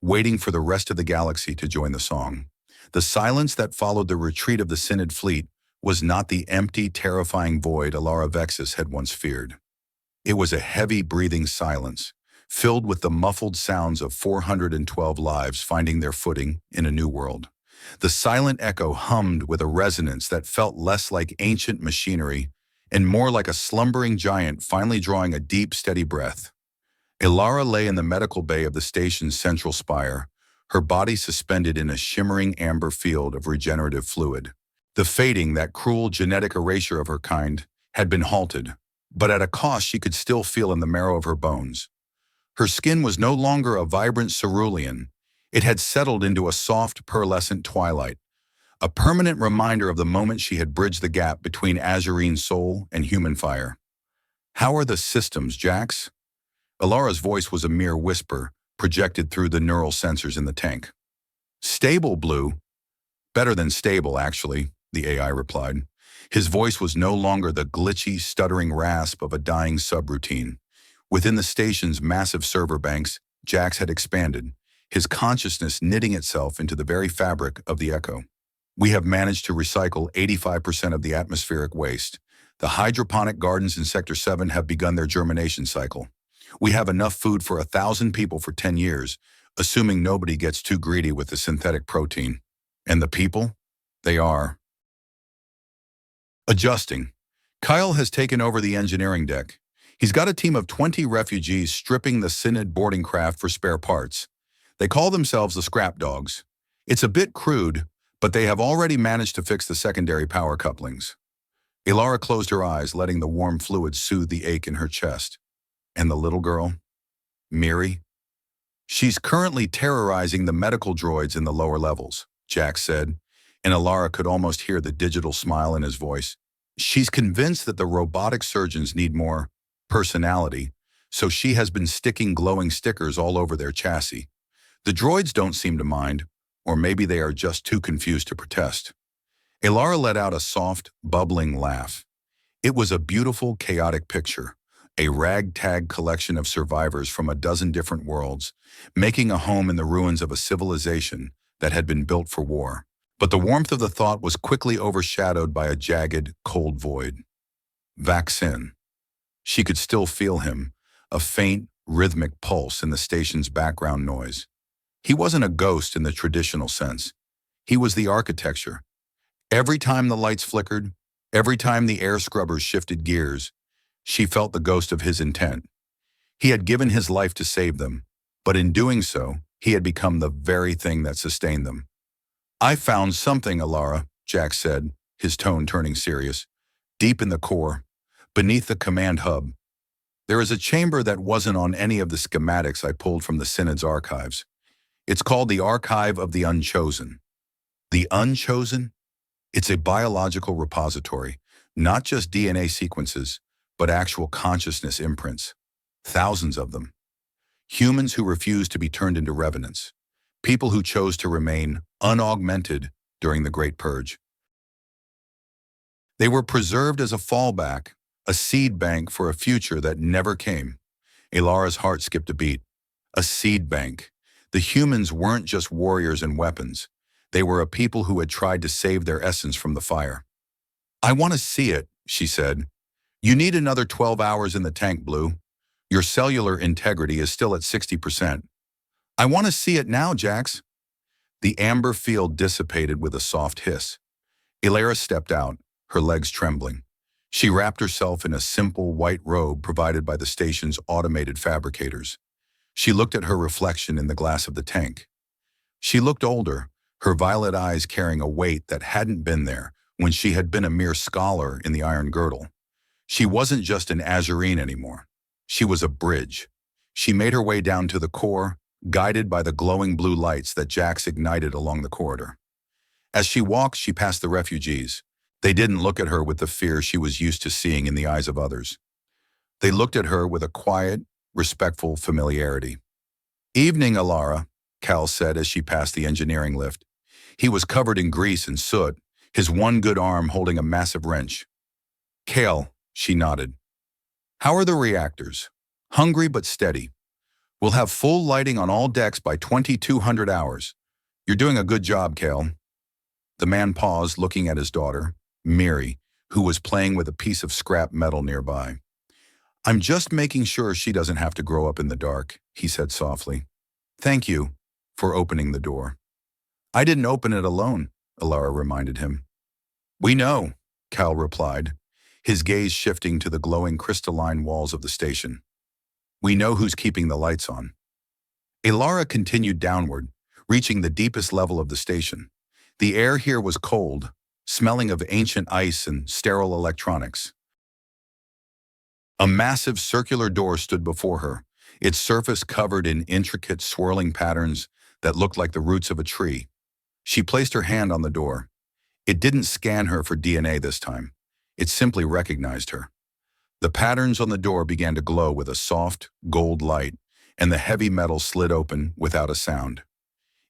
waiting for the rest of the galaxy to join the song. The silence that followed the retreat of the Synod fleet was not the empty, terrifying void Ilara Vexus had once feared. It was a heavy, breathing silence, filled with the muffled sounds of 412 lives finding their footing in a new world. The silent echo hummed with a resonance that felt less like ancient machinery and more like a slumbering giant finally drawing a deep, steady breath. Ilara lay in the medical bay of the station's central spire, her body suspended in a shimmering amber field of regenerative fluid. The fading, that cruel genetic erasure of her kind, had been halted, but at a cost she could still feel in the marrow of her bones. Her skin was no longer a vibrant cerulean. It had settled into a soft, pearlescent twilight, a permanent reminder of the moment she had bridged the gap between Azurine soul and human fire. "How are the systems, Jax?" Ilara's voice was a mere whisper, projected through the neural sensors in the tank. "Stable, Blue." "Better than stable, actually," the AI replied. His voice was no longer the glitchy, stuttering rasp of a dying subroutine. Within the station's massive server banks, Jax had expanded, his consciousness knitting itself into the very fabric of the echo. "We have managed to recycle 85% of the atmospheric waste. The hydroponic gardens in Sector 7 have begun their germination cycle. We have enough food for 1,000 people for 10 years, assuming nobody gets too greedy with the synthetic protein. And the people? They are adjusting. Kyle has taken over the engineering deck. He's got a team of 20 refugees stripping the Synod boarding craft for spare parts. They call themselves the Scrap Dogs. It's a bit crude, but they have already managed to fix the secondary power couplings." Ilara closed her eyes, letting the warm fluid soothe the ache in her chest. "And the little girl? Miri?" "She's currently terrorizing the medical droids in the lower levels," Jax said, and Ilara could almost hear the digital smile in his voice. "She's convinced that the robotic surgeons need more personality, so she has been sticking glowing stickers all over their chassis. The droids don't seem to mind, or maybe they are just too confused to protest." Ilara let out a soft, bubbling laugh. It was a beautiful, chaotic picture, a ragtag collection of survivors from a dozen different worlds, making a home in the ruins of a civilization that had been built for war. But the warmth of the thought was quickly overshadowed by a jagged, cold void. Vaxen. She could still feel him, a faint, rhythmic pulse in the station's background noise. He wasn't a ghost in the traditional sense. He was the architecture. Every time the lights flickered, Every time the air scrubbers shifted gears, she felt the ghost of his intent. He had given his life to save them, but in doing so, he had become the very thing that sustained them. "I found something, Alara," Jack said, his tone turning serious. "Deep in the core, beneath the command hub, there is a chamber that wasn't on any of the schematics I pulled from the Synod's archives. It's called the Archive of the Unchosen." The Unchosen? It's a biological repository, not just DNA sequences, but actual consciousness imprints. Thousands of them. Humans who refused to be turned into revenants. People who chose to remain unaugmented during the Great Purge. They were preserved as a fallback, a seed bank for a future that never came. Alara's heart skipped a beat. A seed bank. The humans weren't just warriors and weapons. They were a people who had tried to save their essence from the fire. "I want to see it," she said. "You need another 12 hours in the tank, Blue. Your cellular integrity is still at 60%. "I want to see it now, Jax." The amber field dissipated with a soft hiss. Alara stepped out, her legs trembling. She wrapped herself in a simple white robe provided by the station's automated fabricators. She looked at her reflection in the glass of the tank. She looked older, her violet eyes carrying a weight that hadn't been there when she had been a mere scholar in the Iron Girdle. She wasn't just an Azurine anymore. She was a bridge. She made her way down to the core, guided by the glowing blue lights that Jax ignited along the corridor. As she walked, she passed the refugees. They didn't look at her with the fear she was used to seeing in the eyes of others. They looked at her with a quiet, respectful familiarity. "Evening, Alara," Cal said as she passed the engineering lift. He was covered in grease and soot, his one good arm holding a massive wrench. "Kale," she nodded. "How are the reactors?" "Hungry but steady. We'll have full lighting on all decks by 2200 hours. You're doing a good job, Kale." The man paused, looking at his daughter, Miri, who was playing with a piece of scrap metal nearby. "I'm just making sure she doesn't have to grow up in the dark," he said softly. "Thank you for opening the door." "I didn't open it alone," Alara reminded him. "We know," Cal replied, his gaze shifting to the glowing crystalline walls of the station. "We know who's keeping the lights on." Alara continued downward, reaching the deepest level of the station. The air here was cold, smelling of ancient ice and sterile electronics. A massive circular door stood before her, its surface covered in intricate swirling patterns that looked like the roots of a tree. She placed her hand on the door. It didn't scan her for DNA this time. It simply recognized her. The patterns on the door began to glow with a soft, gold light, and the heavy metal slid open without a sound.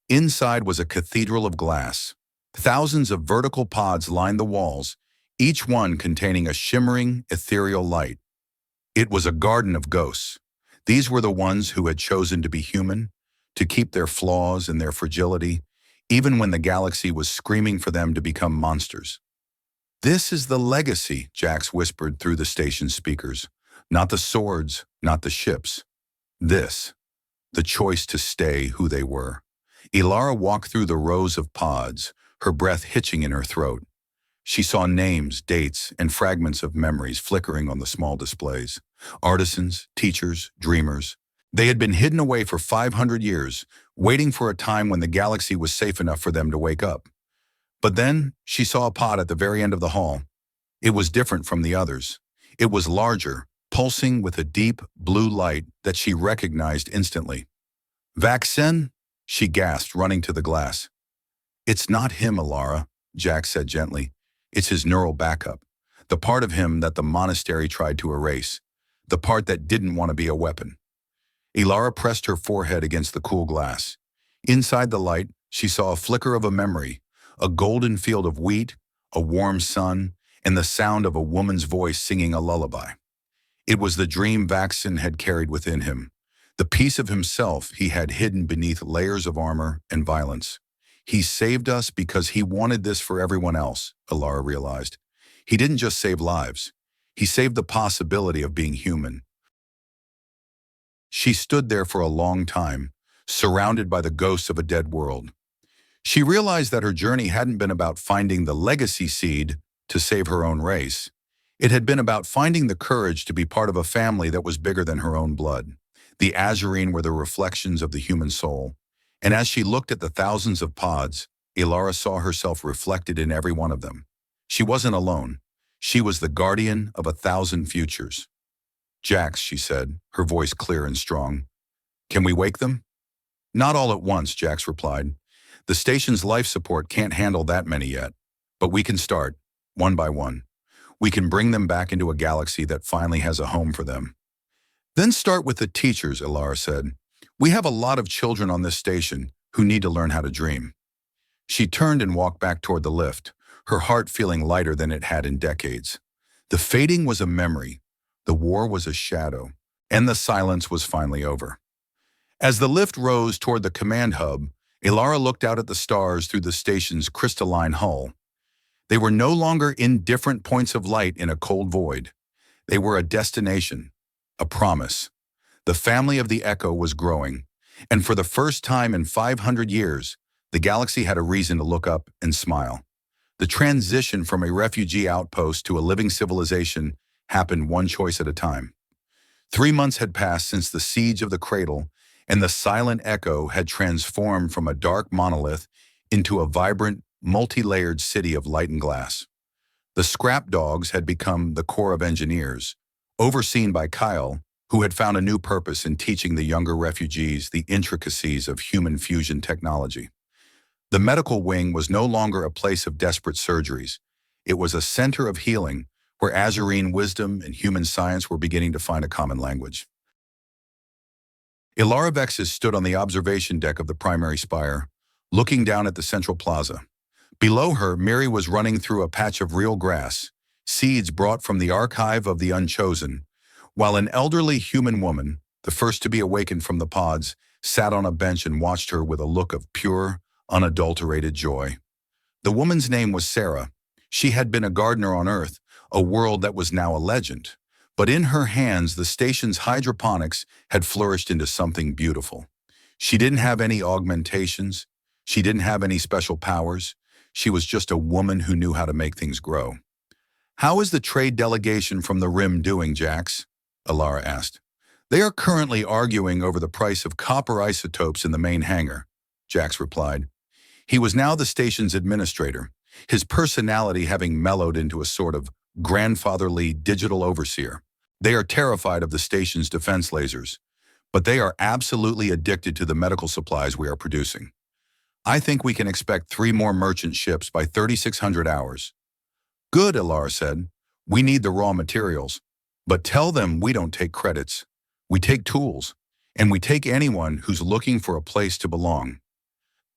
Inside was a cathedral of glass. Thousands of vertical pods lined the walls, each one containing a shimmering, ethereal light. It was a garden of ghosts. These were the ones who had chosen to be human, to keep their flaws and their fragility, even when the galaxy was screaming for them to become monsters. "This is the legacy," Jax whispered through the station's speakers. "Not the swords, not the ships. This, the choice to stay who they were." Alara walked through the rows of pods, her breath hitching in her throat. She saw names, dates, and fragments of memories flickering on the small displays. Artisans, teachers, dreamers. They had been hidden away for 500 years, waiting for a time when the galaxy was safe enough for them to wake up. But then she saw a pod at the very end of the hall. It was different from the others. It was larger, pulsing with a deep blue light that she recognized instantly. "Vaxen?" she gasped, running to the glass. "It's not him, Alara," Jack said gently. "It's his neural backup, the part of him that the monastery tried to erase, the part that didn't want to be a weapon." Alara pressed her forehead against the cool glass. Inside the light, she saw a flicker of a memory, a golden field of wheat, a warm sun, and the sound of a woman's voice singing a lullaby. It was the dream Vaxen had carried within him, the piece of himself he had hidden beneath layers of armor and violence. He saved us because he wanted this for everyone else, Alara realized. He didn't just save lives. He saved the possibility of being human. She stood there for a long time, surrounded by the ghosts of a dead world. She realized that her journey hadn't been about finding the legacy seed, to save her own race. It had been about finding the courage to be part of a family that was bigger than her own blood. The Azurine were the reflections of the human soul, and as she looked at the thousands of pods, Ilara saw herself reflected in every one of them. She wasn't alone. She was the guardian of 1,000 futures. "Jax," she said, her voice clear and strong. "Can we wake them?" "Not all at once," Jax replied. "The station's life support can't handle that many yet. But we can start, one by one. We can bring them back into a galaxy that finally has a home for them." "Then start with the teachers," Ilara said. "We have a lot of children on this station who need to learn how to dream." She turned and walked back toward the lift, her heart feeling lighter than it had in decades. The fading was a memory, the war was a shadow, and the silence was finally over. As the lift rose toward the command hub, Ilara looked out at the stars through the station's crystalline hull. They were no longer indifferent points of light in a cold void. They were a destination, a promise. The family of the Echo was growing, and for the first time in 500 years, the galaxy had a reason to look up and smile. The transition from a refugee outpost to a living civilization happened one choice at a time. 3 months had passed since the siege of the cradle, and the silent Echo had transformed from a dark monolith into a vibrant, multi-layered city of light and glass. The scrap dogs had become the core of engineers, overseen by Kyle, who had found a new purpose in teaching the younger refugees the intricacies of human fusion technology. The medical wing was no longer a place of desperate surgeries. It was a center of healing where Azurine wisdom and human science were beginning to find a common language. Ilara Vexes stood on the observation deck of the primary spire, looking down at the central plaza. Below her, Miri was running through a patch of real grass, seeds brought from the archive of the Unchosen, while an elderly human woman, the first to be awakened from the pods, sat on a bench and watched her with a look of pure, unadulterated joy. The woman's name was Sarah. She had been a gardener on Earth, a world that was now a legend. But in her hands, the station's hydroponics had flourished into something beautiful. She didn't have any augmentations. She didn't have any special powers. She was just a woman who knew how to make things grow. "How is the trade delegation from the Rim doing, Jax?" Ilara asked. "They are currently arguing over the price of copper isotopes in the main hangar," Jax replied. He was now the station's administrator, his personality having mellowed into a sort of grandfatherly digital overseer. "They are terrified of the station's defense lasers, but they are absolutely addicted to the medical supplies we are producing. I think we can expect 3 more merchant ships by 3,600 hours. "Good," Ilara said. "We need the raw materials. But tell them we don't take credits. We take tools, and we take anyone who's looking for a place to belong."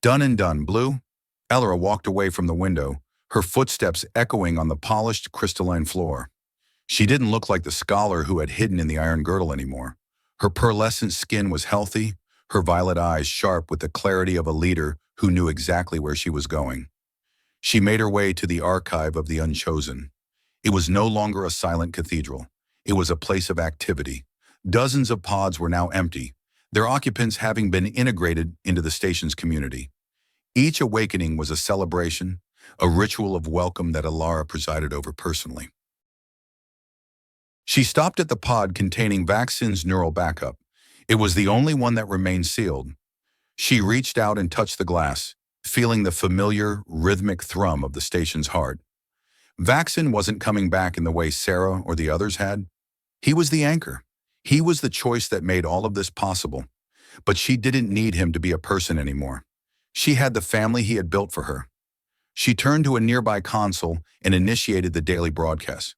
"Done and done, Blue." Ilara walked away from the window, her footsteps echoing on the polished crystalline floor. She didn't look like the scholar who had hidden in the iron girdle anymore. Her pearlescent skin was healthy, her violet eyes sharp with the clarity of a leader who knew exactly where she was going. She made her way to the archive of the Unchosen. It was no longer a silent cathedral. It was a place of activity. Dozens of pods were now empty, their occupants having been integrated into the station's community. Each awakening was a celebration, a ritual of welcome that Ilara presided over personally. She stopped at the pod containing Vaxen's neural backup. It was the only one that remained sealed. She reached out and touched the glass, feeling the familiar, rhythmic thrum of the station's heart. Vaxen wasn't coming back in the way Sarah or the others had. He was the anchor. He was the choice that made all of this possible. But she didn't need him to be a person anymore. She had the family he had built for her. She turned to a nearby console and initiated the daily broadcast.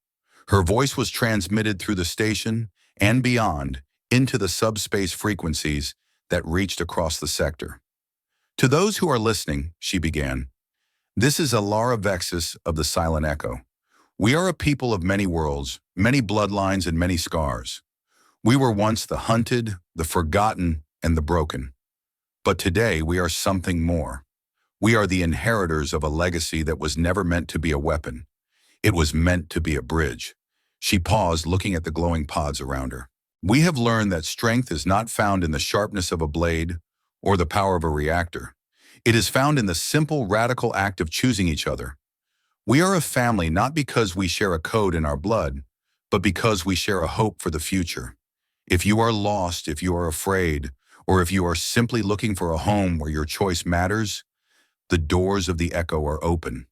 Her voice was transmitted through the station and beyond into the subspace frequencies that reached across the sector. "To those who are listening," she began, "this is Ilara Vexes of the Silent Echo. We are a people of many worlds, many bloodlines, and many scars. We were once the hunted, the forgotten, and the broken. But today we are something more. We are the inheritors of a legacy that was never meant to be a weapon. It was meant to be a bridge." She paused, looking at the glowing pods around her. "We have learned that strength is not found in the sharpness of a blade or the power of a reactor. It is found in the simple, radical act of choosing each other. We are a family not because we share a code in our blood, but because we share a hope for the future. If you are lost, if you are afraid, or if you are simply looking for a home where your choice matters, the doors of the Echo are open.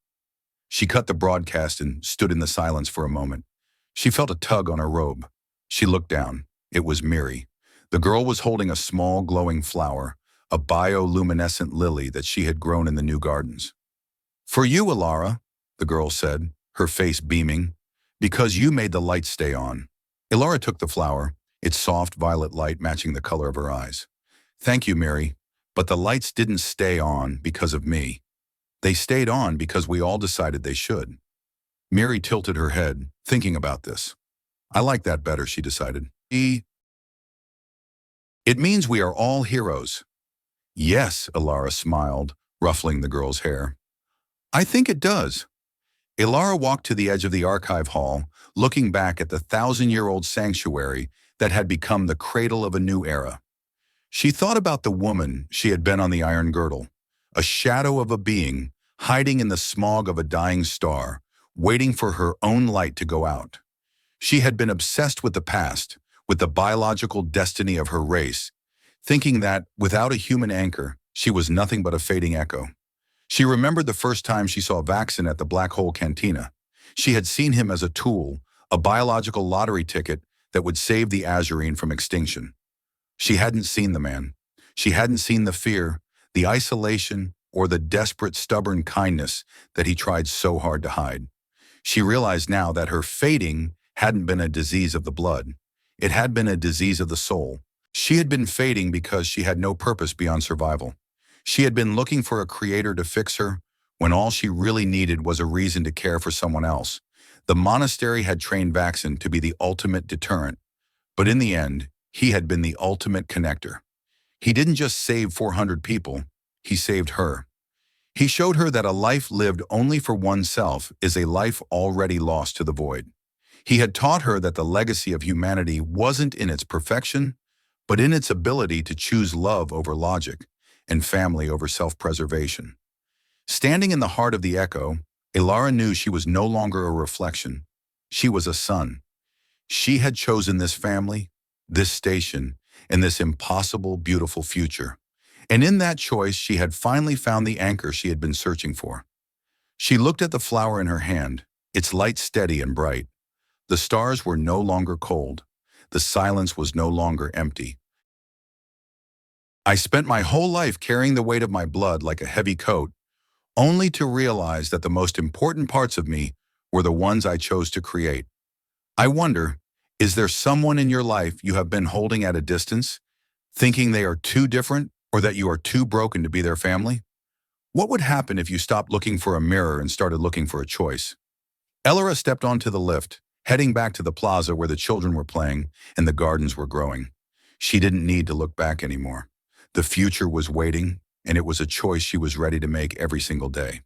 She cut the broadcast and stood in the silence for a moment. She felt a tug on her robe. She looked down. It was Miri. The girl was holding a small glowing flower, a bioluminescent lily that she had grown in the new gardens. "For you, Ilara," the girl said, her face beaming, "because you made the light stay on." Ilara took the flower, its soft violet light matching the color of her eyes. "Thank you, Miri, but the lights didn't stay on because of me. They stayed on because we all decided they should." Miri tilted her head, thinking about this. "I like that better," she decided. It means we are all heroes." "Yes," Ilara smiled, ruffling the girl's hair. "I think it does." Ilara walked to the edge of the archive hall, looking back at the 1,000-year-old sanctuary that had become the cradle of a new era. She thought about the woman she had been on the Iron Girdle, a shadow of a being hiding in the smog of a dying star, waiting for her own light to go out. She had been obsessed with the past, with the biological destiny of her race, thinking that, without a human anchor, she was nothing but a fading echo. She remembered the first time she saw Vaxen at the Black Hole Cantina. She had seen him as a tool, a biological lottery ticket that would save the Azurine from extinction. She hadn't seen the man. She hadn't seen the fear, the isolation, or the desperate, stubborn kindness that he tried so hard to hide. She realized now that her fading hadn't been a disease of the blood. It had been a disease of the soul. She had been fading because she had no purpose beyond survival. She had been looking for a creator to fix her when all she really needed was a reason to care for someone else. The monastery had trained Vaxen to be the ultimate deterrent, but in the end, he had been the ultimate connector. He didn't just save 400 people, he saved her. He showed her that a life lived only for oneself is a life already lost to the void. He had taught her that the legacy of humanity wasn't in its perfection, but in its ability to choose love over logic and family over self-preservation. Standing in the heart of the Echo, Ilara knew she was no longer a reflection. She was a son. She had chosen this family, this station, and this impossible, beautiful future. And in that choice, she had finally found the anchor she had been searching for. She looked at the flower in her hand, its light steady and bright. The stars were no longer cold. The silence was no longer empty. "I spent my whole life carrying the weight of my blood like a heavy coat, only to realize that the most important parts of me were the ones I chose to create. I wonder, is there someone in your life you have been holding at a distance, thinking they are too different or that you are too broken to be their family? What would happen if you stopped looking for a mirror and started looking for a choice?" Ilara stepped onto the lift, heading back to the plaza where the children were playing and the gardens were growing. She didn't need to look back anymore. The future was waiting, and it was a choice she was ready to make every single day.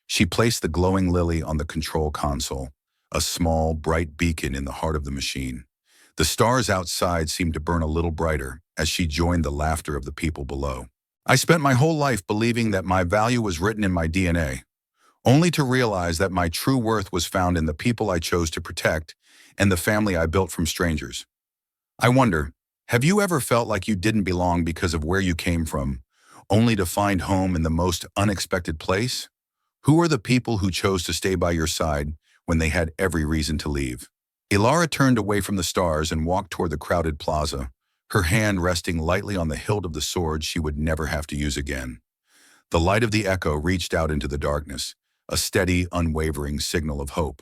She placed the glowing lily on the control console, a small, bright beacon in the heart of the machine. The stars outside seemed to burn a little brighter as she joined the laughter of the people below. "I spent my whole life believing that my value was written in my DNA, only to realize that my true worth was found in the people I chose to protect and the family I built from strangers. I wonder, have you ever felt like you didn't belong because of where you came from, only to find home in the most unexpected place? Who are the people who chose to stay by your side when they had every reason to leave?" Ilara turned away from the stars and walked toward the crowded plaza, her hand resting lightly on the hilt of the sword she would never have to use again. The light of the Echo reached out into the darkness, a steady, unwavering signal of hope.